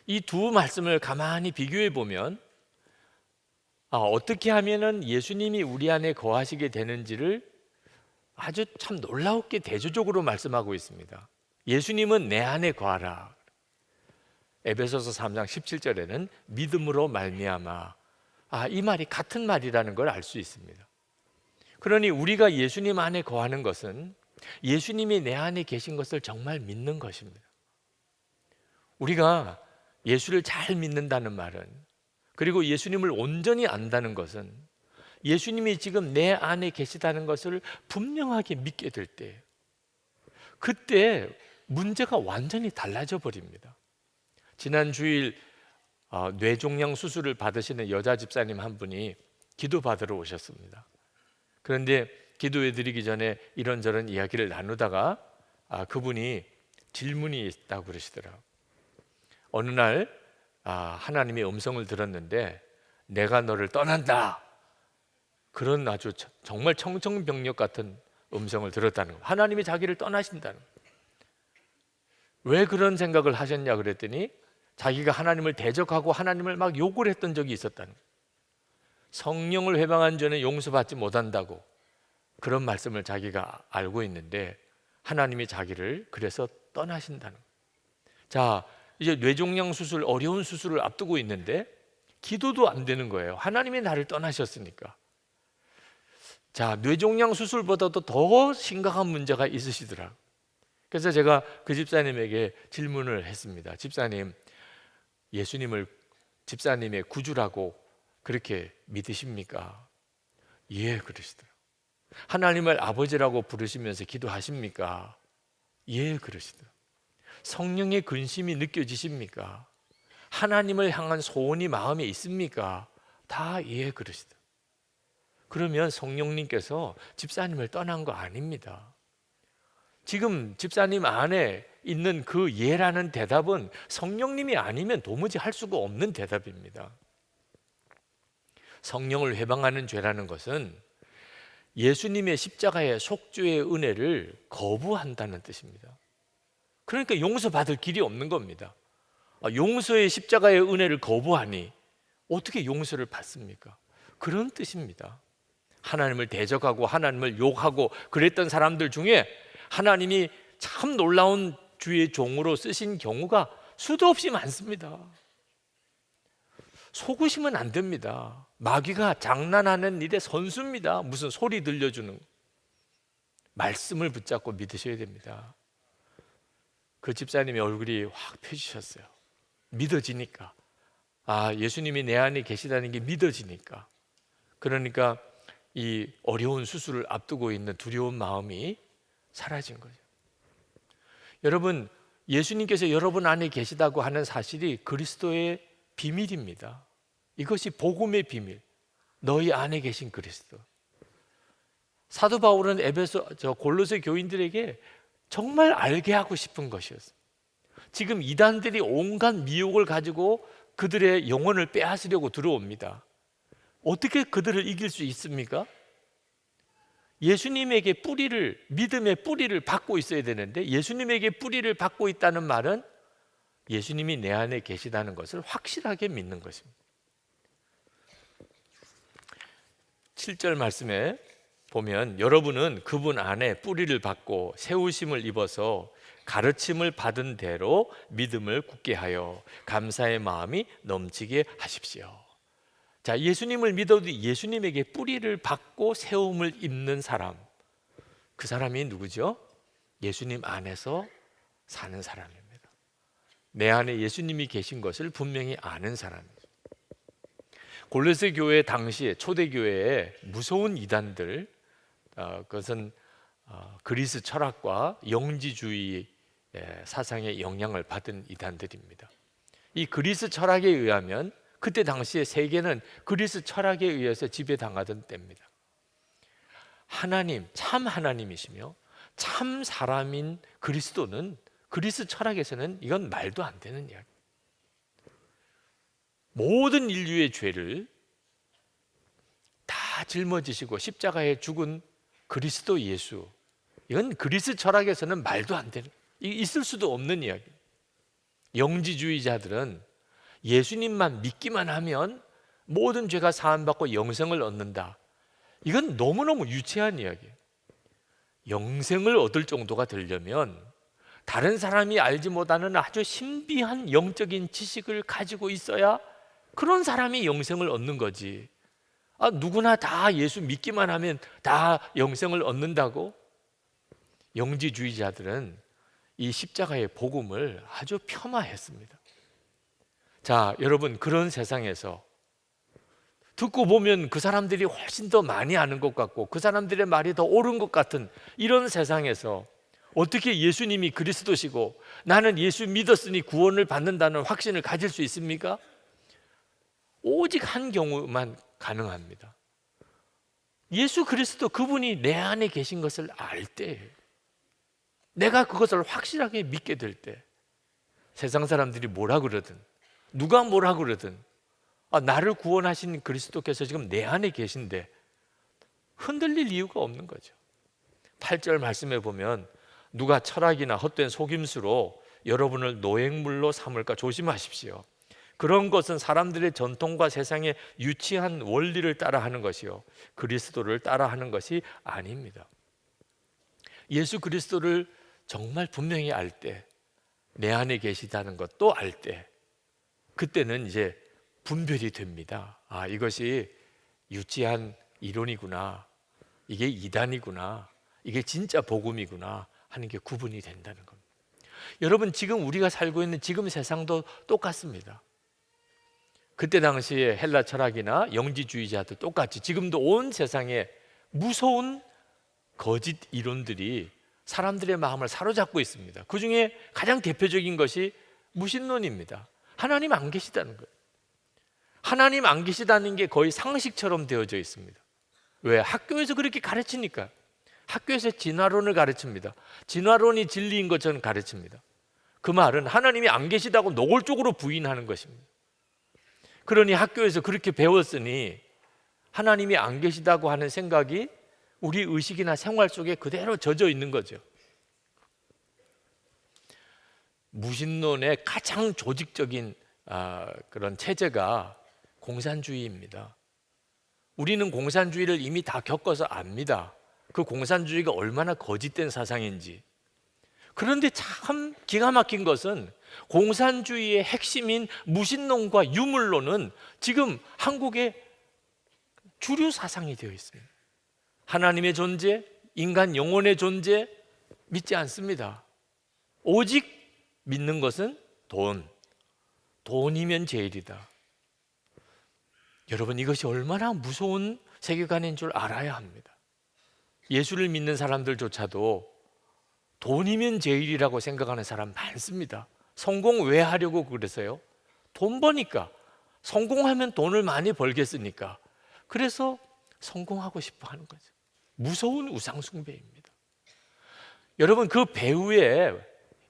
Speaker 3: 이 두 말씀을 가만히 비교해 보면 어떻게 하면은 예수님이 우리 안에 거하시게 되는지를 아주 참 놀랍게 대조적으로 말씀하고 있습니다. 예수님은 내 안에 거하라. 에베소서 3장 17절에는 믿음으로 말미암아. 이 말이 같은 말이라는 걸 알 수 있습니다. 그러니 우리가 예수님 안에 거하는 것은 예수님이 내 안에 계신 것을 정말 믿는 것입니다. 우리가 예수를 잘 믿는다는 말은, 그리고 예수님을 온전히 안다는 것은 예수님이 지금 내 안에 계시다는 것을 분명하게 믿게 될 때, 그때 문제가 완전히 달라져 버립니다. 지난 주일 뇌종양 수술을 받으시는 여자 집사님 한 분이 기도 받으러 오셨습니다. 그런데 기도해 드리기 전에 이런저런 이야기를 나누다가 그분이 질문이 있다고 그러시더라고요. 어느 날 하나님의 음성을 들었는데 내가 너를 떠난다, 그런 아주 정말 청정병력 같은 음성을 들었다는 거예요. 하나님이 자기를 떠나신다는 거예요. 왜 그런 생각을 하셨냐 그랬더니 자기가 하나님을 대적하고 하나님을 막 욕을 했던 적이 있었다는 거예요. 성령을 회방한 죄는 용서받지 못한다고 그런 말씀을 자기가 알고 있는데 하나님이 자기를 그래서 떠나신다는 거예요. 자, 이제 뇌종양 수술, 어려운 수술을 앞두고 있는데 기도도 안 되는 거예요. 하나님이 나를 떠나셨으니까. 자, 뇌종양 수술보다도 더 심각한 문제가 있으시더라고요. 그래서 제가 그 집사님에게 질문을 했습니다. 집사님, 예수님을 집사님의 구주라고 그렇게 믿으십니까? 예, 그러시더라고요. 하나님을 아버지라고 부르시면서 기도하십니까? 예, 그러시더라고요. 성령의 근심이 느껴지십니까? 하나님을 향한 소원이 마음에 있습니까? 다 예, 그러시더라고요. 그러면 성령님께서 집사님을 떠난 거 아닙니다. 지금 집사님 안에 있는 그 예라는 대답은 성령님이 아니면 도무지 할 수가 없는 대답입니다. 성령을 회방하는 죄라는 것은 예수님의 십자가의 속죄의 은혜를 거부한다는 뜻입니다. 그러니까 용서받을 길이 없는 겁니다. 용서의 십자가의 은혜를 거부하니 어떻게 용서를 받습니까? 그런 뜻입니다. 하나님을 대적하고 하나님을 욕하고 그랬던 사람들 중에 하나님이 참 놀라운 주의 종으로 쓰신 경우가 수도 없이 많습니다. 속으시면 안 됩니다. 마귀가 장난하는 일의 선수입니다. 무슨 소리 들려주는 말씀을 붙잡고 믿으셔야 됩니다. 그 집사님의 얼굴이 확 펴지셨어요. 믿어지니까. 예수님이 내 안에 계시다는 게 믿어지니까. 그러니까 이 어려운 수술을 앞두고 있는 두려운 마음이 사라진 거죠. 여러분, 예수님께서 여러분 안에 계시다고 하는 사실이 그리스도의 비밀입니다. 이것이 복음의 비밀. 너희 안에 계신 그리스도. 사도 바울은 골로새 교인들에게 정말 알게 하고 싶은 것이었어요. 지금 이단들이 온갖 미혹을 가지고 그들의 영혼을 빼앗으려고 들어옵니다. 어떻게 그들을 이길 수 있습니까? 예수님에게 믿음의 뿌리를 받고 있어야 되는데, 예수님에게 뿌리를 받고 있다는 말은 예수님이 내 안에 계시다는 것을 확실하게 믿는 것입니다. 7절 말씀에 보면 여러분은 그분 안에 뿌리를 받고 세우심을 입어서 가르침을 받은 대로 믿음을 굳게 하여 감사의 마음이 넘치게 하십시오. 자, 예수님을 믿어도 예수님에게 뿌리를 받고 세움을 입는 사람, 그 사람이 누구죠? 예수님 안에서 사는 사람입니다. 내 안에 예수님이 계신 것을 분명히 아는 사람이죠. 골로새 교회 당시에 초대교회에 무서운 이단들, 그것은 그리스 철학과 영지주의 사상의 영향을 받은 이단들입니다. 이 그리스 철학에 의하면 그때 당시에 세계는 그리스 철학에 의해서 지배당하던 때입니다. 하나님, 참 하나님이시며 참 사람인 그리스도는 그리스 철학에서는 이건 말도 안 되는 이야기. 모든 인류의 죄를 다 짊어지시고 십자가에 죽은 그리스도 예수, 이건 그리스 철학에서는 말도 안 되는, 있을 수도 없는 이야기. 영지주의자들은 예수님만 믿기만 하면 모든 죄가 사함받고 영생을 얻는다. 이건 너무너무 유치한 이야기예요. 영생을 얻을 정도가 되려면 다른 사람이 알지 못하는 아주 신비한 영적인 지식을 가지고 있어야 그런 사람이 영생을 얻는 거지. 누구나 다 예수 믿기만 하면 다 영생을 얻는다고? 영지주의자들은 이 십자가의 복음을 아주 폄하했습니다. 자, 여러분, 그런 세상에서 듣고 보면 그 사람들이 훨씬 더 많이 아는 것 같고 그 사람들의 말이 더 옳은 것 같은 이런 세상에서 어떻게 예수님이 그리스도시고 나는 예수 믿었으니 구원을 받는다는 확신을 가질 수 있습니까? 오직 한 경우만 가능합니다. 예수 그리스도 그분이 내 안에 계신 것을 알 때, 내가 그것을 확실하게 믿게 될 때, 세상 사람들이 뭐라 그러든 누가 뭐라 그러든 나를 구원하신 그리스도께서 지금 내 안에 계신데 흔들릴 이유가 없는 거죠. 8절 말씀에 보면 누가 철학이나 헛된 속임수로 여러분을 노획물로 삼을까 조심하십시오. 그런 것은 사람들의 전통과 세상의 유치한 원리를 따라하는 것이요, 그리스도를 따라하는 것이 아닙니다. 예수 그리스도를 정말 분명히 알 때, 내 안에 계시다는 것도 알 때, 그때는 이제 분별이 됩니다. 이것이 유치한 이론이구나, 이게 이단이구나, 이게 진짜 복음이구나 하는 게 구분이 된다는 겁니다. 여러분, 지금 우리가 살고 있는 지금 세상도 똑같습니다. 그때 당시에 헬라 철학이나 영지주의자들 똑같이 지금도 온 세상에 무서운 거짓 이론들이 사람들의 마음을 사로잡고 있습니다. 그 중에 가장 대표적인 것이 무신론입니다. 하나님 안 계시다는 거예요. 하나님 안 계시다는 게 거의 상식처럼 되어져 있습니다. 왜? 학교에서 그렇게 가르치니까. 학교에서 진화론을 가르칩니다. 진화론이 진리인 것처럼 가르칩니다. 그 말은 하나님이 안 계시다고 노골적으로 부인하는 것입니다. 그러니 학교에서 그렇게 배웠으니 하나님이 안 계시다고 하는 생각이 우리 의식이나 생활 속에 그대로 젖어 있는 거죠. 무신론의 가장 조직적인 그런 체제가 공산주의입니다. 우리는 공산주의를 이미 다 겪어서 압니다. 그 공산주의가 얼마나 거짓된 사상인지. 그런데 참 기가 막힌 것은 공산주의의 핵심인 무신론과 유물론은 지금 한국의 주류 사상이 되어 있습니다. 하나님의 존재, 인간 영혼의 존재 믿지 않습니다. 오직 믿는 것은 돈이면 제일이다. 여러분, 이것이 얼마나 무서운 세계관인 줄 알아야 합니다. 예수를 믿는 사람들조차도 돈이면 제일이라고 생각하는 사람 많습니다. 성공 왜 하려고 그러세요? 돈 버니까. 성공하면 돈을 많이 벌겠으니까. 그래서 성공하고 싶어 하는 거죠. 무서운 우상숭배입니다. 여러분, 그 배후에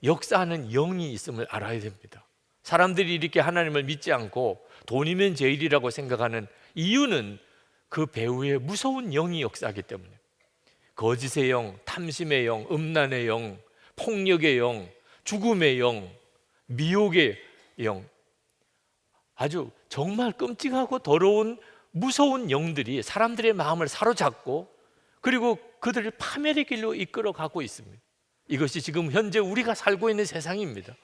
Speaker 3: 역사하는 영이 있음을 알아야 됩니다. 사람들이 이렇게 하나님을 믿지 않고 돈이면 제일이라고 생각하는 이유는 그 배후에 무서운 영이 역사하기 때문에. 거짓의 영, 탐심의 영, 음란의 영, 폭력의 영, 죽음의 영, 미혹의 영, 아주 정말 끔찍하고 더러운 무서운 영들이 사람들의 마음을 사로잡고 그리고 그들을 파멸의 길로 이끌어가고 있습니다. 이것이 지금 현재 우리가 살고 있는 세상입니다.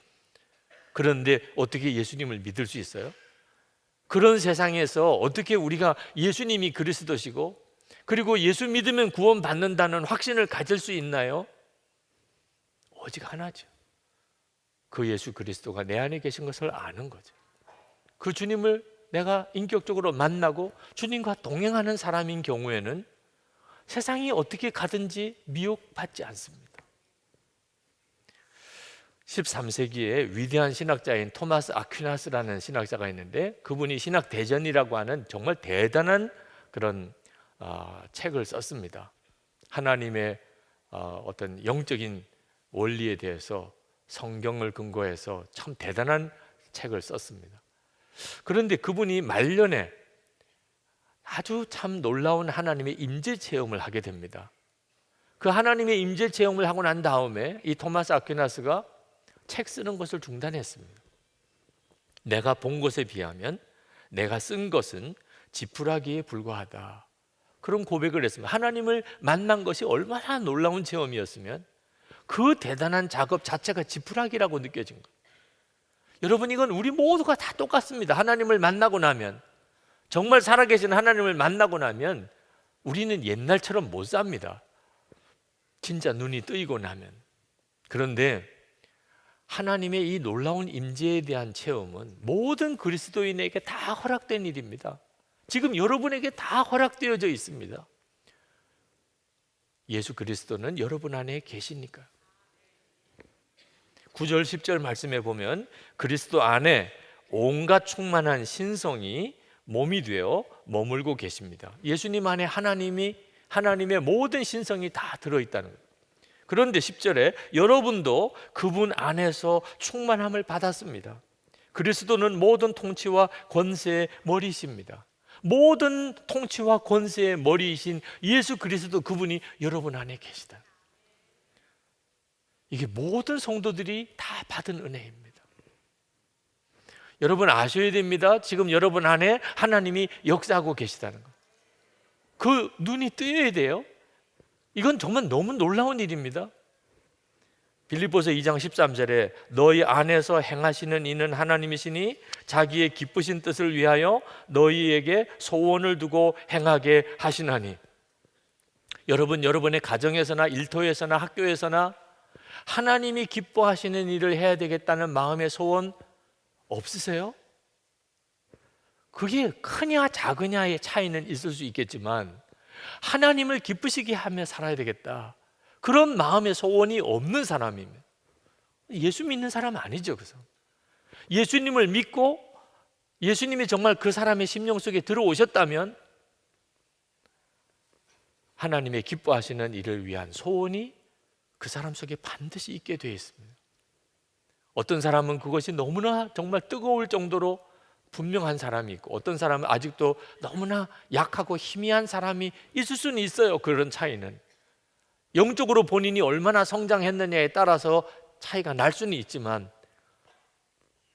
Speaker 3: 그런데 어떻게 예수님을 믿을 수 있어요? 그런 세상에서 어떻게 우리가 예수님이 그리스도시고 그리고 예수 믿으면 구원받는다는 확신을 가질 수 있나요? 오직 하나죠. 그 예수 그리스도가 내 안에 계신 것을 아는 거죠. 그 주님을 내가 인격적으로 만나고 주님과 동행하는 사람인 경우에는 세상이 어떻게 가든지 미혹받지 않습니다. 13세기에 위대한 신학자인 토마스 아퀴나스라는 신학자가 있는데 그분이 신학대전이라고 하는 정말 대단한 그런 책을 썼습니다. 하나님의 어떤 영적인 원리에 대해서 성경을 근거해서 참 대단한 책을 썼습니다. 그런데 그분이 말년에 아주 참 놀라운 하나님의 임재 체험을 하게 됩니다. 그 하나님의 임재 체험을 하고 난 다음에 이 토마스 아퀴나스가 책 쓰는 것을 중단했습니다. 내가 본 것에 비하면 내가 쓴 것은 지푸라기에 불과하다. 그런 고백을 했습니다. 하나님을 만난 것이 얼마나 놀라운 체험이었으면 그 대단한 작업 자체가 지푸라기라고 느껴진 거예요. 여러분, 이건 우리 모두가 다 똑같습니다. 하나님을 만나고 나면, 정말 살아계신 하나님을 만나고 나면 우리는 옛날처럼 못 삽니다. 진짜 눈이 뜨이고 나면. 그런데 하나님의 이 놀라운 임재에 대한 체험은 모든 그리스도인에게 다 허락된 일입니다. 지금 여러분에게 다 허락되어져 있습니다. 예수 그리스도는 여러분 안에 계시니까. 9절 10절 말씀에 보면 그리스도 안에 온갖 충만한 신성이 몸이 되어 머물고 계십니다. 예수님 안에 하나님의 모든 신성이 다 들어있다는 거예요. 그런데 10절에 여러분도 그분 안에서 충만함을 받았습니다. 그리스도는 모든 통치와 권세의 머리이십니다. 모든 통치와 권세의 머리이신 예수 그리스도 그분이 여러분 안에 계시다. 이게 모든 성도들이 다 받은 은혜입니다. 여러분 아셔야 됩니다. 지금 여러분 안에 하나님이 역사하고 계시다는 것. 그 눈이 뜨여야 돼요. 이건 정말 너무 놀라운 일입니다. 빌립보서 2장 13절에 너희 안에서 행하시는 이는 하나님이시니 자기의 기쁘신 뜻을 위하여 너희에게 소원을 두고 행하게 하시나니. 여러분, 여러분의 가정에서나 일터에서나 학교에서나 하나님이 기뻐하시는 일을 해야 되겠다는 마음의 소원 없으세요? 그게 크냐 작으냐의 차이는 있을 수 있겠지만 하나님을 기쁘시게 하며 살아야 되겠다, 그런 마음의 소원이 없는 사람이면 예수 믿는 사람 아니죠. 그래서 예수님을 믿고 예수님이 정말 그 사람의 심령 속에 들어오셨다면 하나님의 기뻐하시는 일을 위한 소원이 그 사람 속에 반드시 있게 되어 있습니다. 어떤 사람은 그것이 너무나 정말 뜨거울 정도로 분명한 사람이 있고 어떤 사람은 아직도 너무나 약하고 희미한 사람이 있을 수는 있어요. 그런 차이는 영적으로 본인이 얼마나 성장했느냐에 따라서 차이가 날 수는 있지만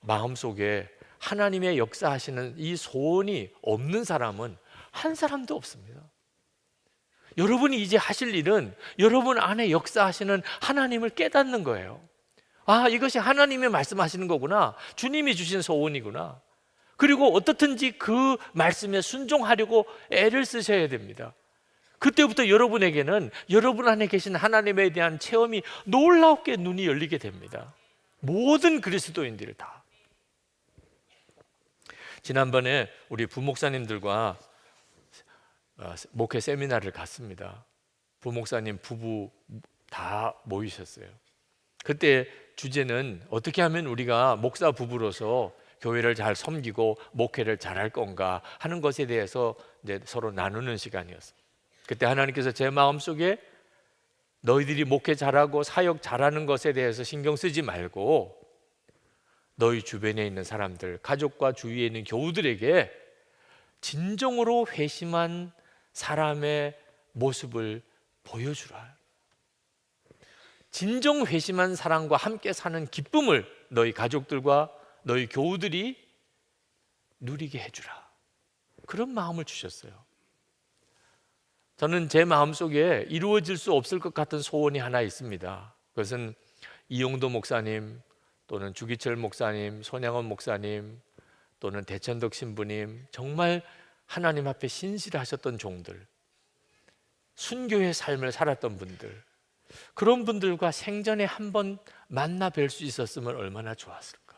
Speaker 3: 마음속에 하나님의 역사하시는 이 소원이 없는 사람은 한 사람도 없습니다. 여러분이 이제 하실 일은 여러분 안에 역사하시는 하나님을 깨닫는 거예요. 아, 이것이 하나님이 말씀하시는 거구나. 주님이 주신 소원이구나. 그리고 어떻든지 그 말씀에 순종하려고 애를 쓰셔야 됩니다. 그때부터 여러분에게는 여러분 안에 계신 하나님에 대한 체험이 놀랍게 눈이 열리게 됩니다. 모든 그리스도인들 다. 지난번에 우리 부목사님들과 목회 세미나를 갔습니다. 부목사님 부부 다 모이셨어요. 그때 주제는 어떻게 하면 우리가 목사 부부로서 교회를 잘 섬기고 목회를 잘할 건가 하는 것에 대해서 이제 서로 나누는 시간이었습니다. 그때 하나님께서 제 마음속에 너희들이 목회 잘하고 사역 잘하는 것에 대해서 신경 쓰지 말고 너희 주변에 있는 사람들, 가족과 주위에 있는 교우들에게 진정으로 회심한 사람의 모습을 보여주라. 진정 회심한 사람과 함께 사는 기쁨을 너희 가족들과 너희 교우들이 누리게 해주라. 그런 마음을 주셨어요. 저는 제 마음속에 이루어질 수 없을 것 같은 소원이 하나 있습니다. 그것은 이용도 목사님 또는 주기철 목사님, 손양원 목사님 또는 대천덕 신부님, 정말 하나님 앞에 신실하셨던 종들, 순교의 삶을 살았던 분들, 그런 분들과 생전에 한번 만나 뵐 수 있었으면 얼마나 좋았을까.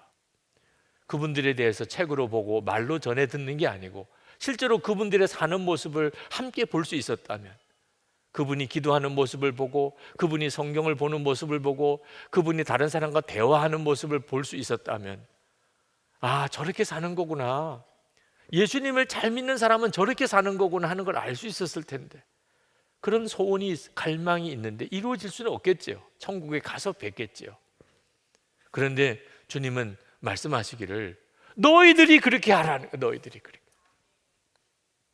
Speaker 3: 그분들에 대해서 책으로 보고 말로 전해 듣는 게 아니고 실제로 그분들의 사는 모습을 함께 볼 수 있었다면, 그분이 기도하는 모습을 보고 그분이 성경을 보는 모습을 보고 그분이 다른 사람과 대화하는 모습을 볼 수 있었다면, 아, 저렇게 사는 거구나, 예수님을 잘 믿는 사람은 저렇게 사는 거구나 하는 걸 알 수 있었을 텐데, 그런 소원이 갈망이 있는데 이루어질 수는 없겠지요. 천국에 가서 뵙겠지요. 그런데 주님은 말씀하시기를 너희들이 그렇게 하라는 거예요. 너희들이 그렇게.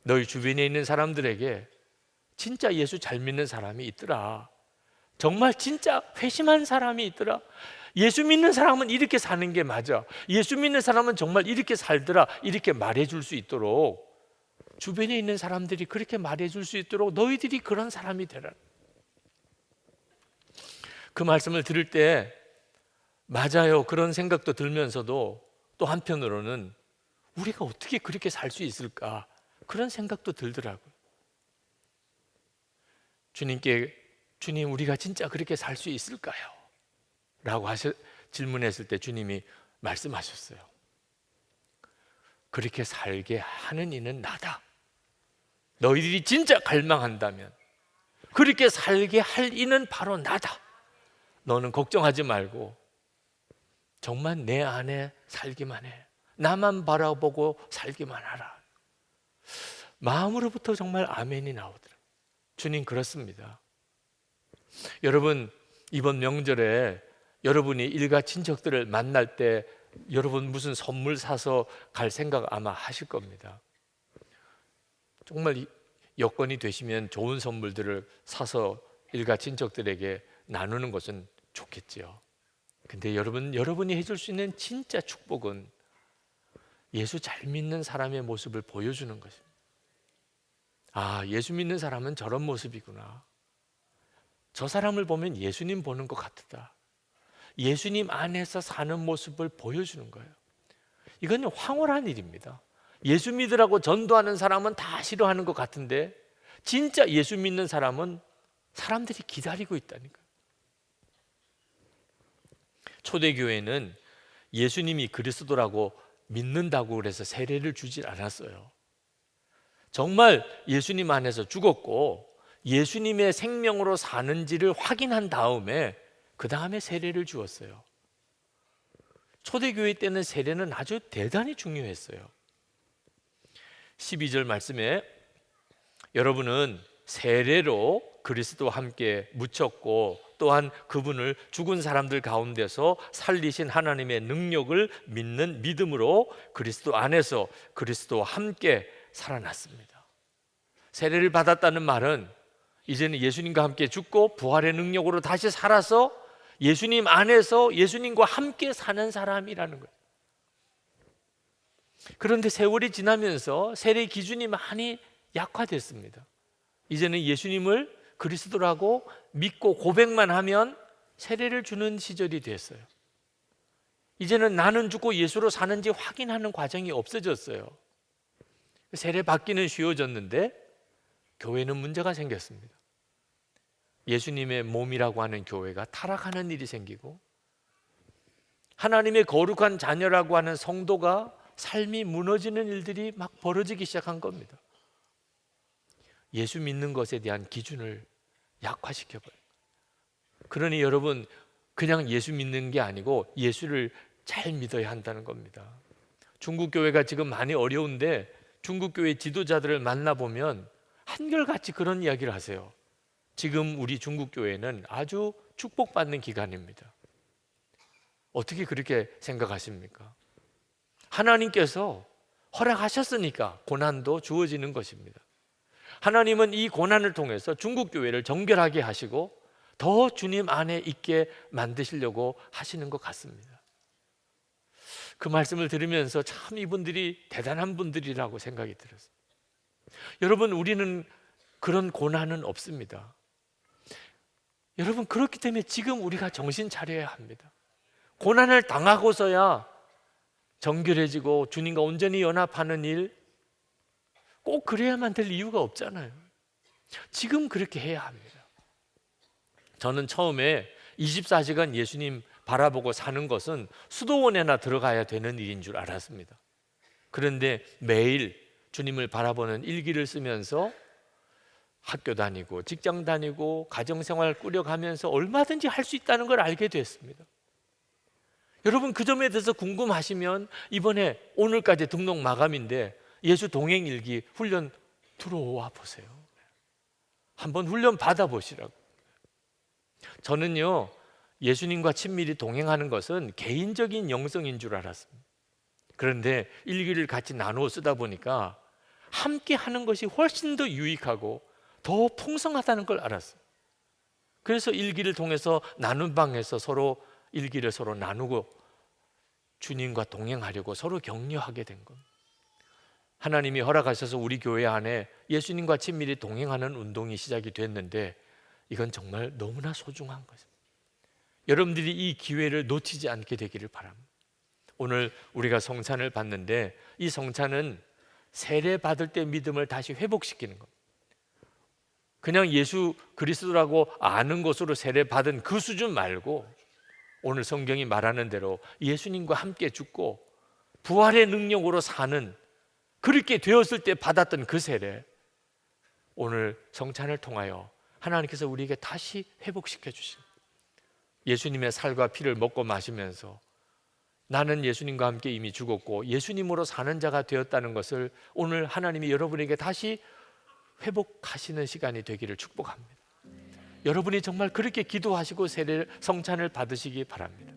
Speaker 3: 너희 주변에 있는 사람들에게 진짜 예수 잘 믿는 사람이 있더라, 정말 진짜 회심한 사람이 있더라, 예수 믿는 사람은 이렇게 사는 게 맞아, 예수 믿는 사람은 정말 이렇게 살더라, 이렇게 말해줄 수 있도록, 주변에 있는 사람들이 그렇게 말해줄 수 있도록 너희들이 그런 사람이 되라. 그 말씀을 들을 때 맞아요, 그런 생각도 들면서도 또 한편으로는 우리가 어떻게 그렇게 살 수 있을까, 그런 생각도 들더라고요. 주님께 주님, 우리가 진짜 그렇게 살 수 있을까요? 라고 질문했을 때 주님이 말씀하셨어요. 그렇게 살게 하는 이는 나다. 너희들이 진짜 갈망한다면 그렇게 살게 할 이는 바로 나다. 너는 걱정하지 말고 정말 내 안에 살기만 해. 나만 바라보고 살기만 하라. 마음으로부터 정말 아멘이 나오더라고요. 주님 그렇습니다. 여러분, 이번 명절에 여러분이 일가 친척들을 만날 때 여러분 무슨 선물 사서 갈 생각 아마 하실 겁니다. 정말 여건이 되시면 좋은 선물들을 사서 일가 친척들에게 나누는 것은 좋겠지요. 근데 여러분이 해줄 수 있는 진짜 축복은 예수 잘 믿는 사람의 모습을 보여주는 것입니다. 아, 예수 믿는 사람은 저런 모습이구나. 저 사람을 보면 예수님 보는 것 같다. 예수님 안에서 사는 모습을 보여주는 거예요. 이건 황홀한 일입니다. 예수 믿으라고 전도하는 사람은 다 싫어하는 것 같은데 진짜 예수 믿는 사람은 사람들이 기다리고 있다니까요. 초대교회는 예수님이 그리스도라고 믿는다고 그래서 세례를 주질 않았어요. 정말 예수님 안에서 죽었고 예수님의 생명으로 사는지를 확인한 다음에 그 다음에 세례를 주었어요. 초대교회 때는 세례는 아주 대단히 중요했어요. 12절 말씀에 여러분은 세례로 그리스도와 함께 묻혔고 또한 그분을 죽은 사람들 가운데서 살리신 하나님의 능력을 믿는 믿음으로 그리스도 안에서 그리스도와 함께 살아났습니다. 세례를 받았다는 말은 이제는 예수님과 함께 죽고 부활의 능력으로 다시 살아서 예수님 안에서 예수님과 함께 사는 사람이라는 거예요. 그런데 세월이 지나면서 세례 기준이 많이 약화됐습니다. 이제는 예수님을 그리스도라고 믿고 고백만 하면 세례를 주는 시절이 됐어요. 이제는 나는 죽고 예수로 사는지 확인하는 과정이 없어졌어요. 세례 받기는 쉬워졌는데 교회는 문제가 생겼습니다. 예수님의 몸이라고 하는 교회가 타락하는 일이 생기고 하나님의 거룩한 자녀라고 하는 성도가 삶이 무너지는 일들이 막 벌어지기 시작한 겁니다. 예수 믿는 것에 대한 기준을 약화시켜버려요. 그러니 여러분, 그냥 예수 믿는 게 아니고 예수를 잘 믿어야 한다는 겁니다. 중국 교회가 지금 많이 어려운데 중국 교회 지도자들을 만나보면 한결같이 그런 이야기를 하세요. 지금 우리 중국 교회는 아주 축복받는 기간입니다. 어떻게 그렇게 생각하십니까? 하나님께서 허락하셨으니까 고난도 주어지는 것입니다. 하나님은 이 고난을 통해서 중국 교회를 정결하게 하시고 더 주님 안에 있게 만드시려고 하시는 것 같습니다. 그 말씀을 들으면서 참 이분들이 대단한 분들이라고 생각이 들었어요. 여러분, 우리는 그런 고난은 없습니다. 여러분, 그렇기 때문에 지금 우리가 정신 차려야 합니다. 고난을 당하고서야 정결해지고 주님과 온전히 연합하는 일, 꼭 그래야만 될 이유가 없잖아요. 지금 그렇게 해야 합니다. 저는 처음에 24시간 예수님 바라보고 사는 것은 수도원에나 들어가야 되는 일인 줄 알았습니다. 그런데 매일 주님을 바라보는 일기를 쓰면서 학교 다니고 직장 다니고 가정생활 꾸려가면서 얼마든지 할 수 있다는 걸 알게 됐습니다. 여러분, 그 점에 대해서 궁금하시면 이번에 오늘까지 등록 마감인데 예수 동행일기 훈련 들어와 보세요. 한번 훈련 받아보시라고. 저는요, 예수님과 친밀히 동행하는 것은 개인적인 영성인 줄 알았습니다. 그런데 일기를 같이 나누어 쓰다 보니까 함께 하는 것이 훨씬 더 유익하고 더 풍성하다는 걸 알았어요. 그래서 일기를 통해서 나눈 방에서 서로 일기를 서로 나누고 주님과 동행하려고 서로 격려하게 된 겁니다. 하나님이 허락하셔서 우리 교회 안에 예수님과 친밀히 동행하는 운동이 시작이 됐는데 이건 정말 너무나 소중한 것입니다. 여러분들이 이 기회를 놓치지 않게 되기를 바랍니다. 오늘 우리가 성찬을 받는데 이 성찬은 세례 받을 때 믿음을 다시 회복시키는 겁니다. 그냥 예수 그리스도라고 아는 것으로 세례 받은 그 수준 말고 오늘 성경이 말하는 대로 예수님과 함께 죽고 부활의 능력으로 사는, 그렇게 되었을 때 받았던 그 세례, 오늘 성찬을 통하여 하나님께서 우리에게 다시 회복시켜 주십니다. 예수님의 살과 피를 먹고 마시면서 나는 예수님과 함께 이미 죽었고 예수님으로 사는 자가 되었다는 것을 오늘 하나님이 여러분에게 다시 회복하시는 시간이 되기를 축복합니다. 여러분이 정말 그렇게 기도하시고 세례 성찬을 받으시기 바랍니다.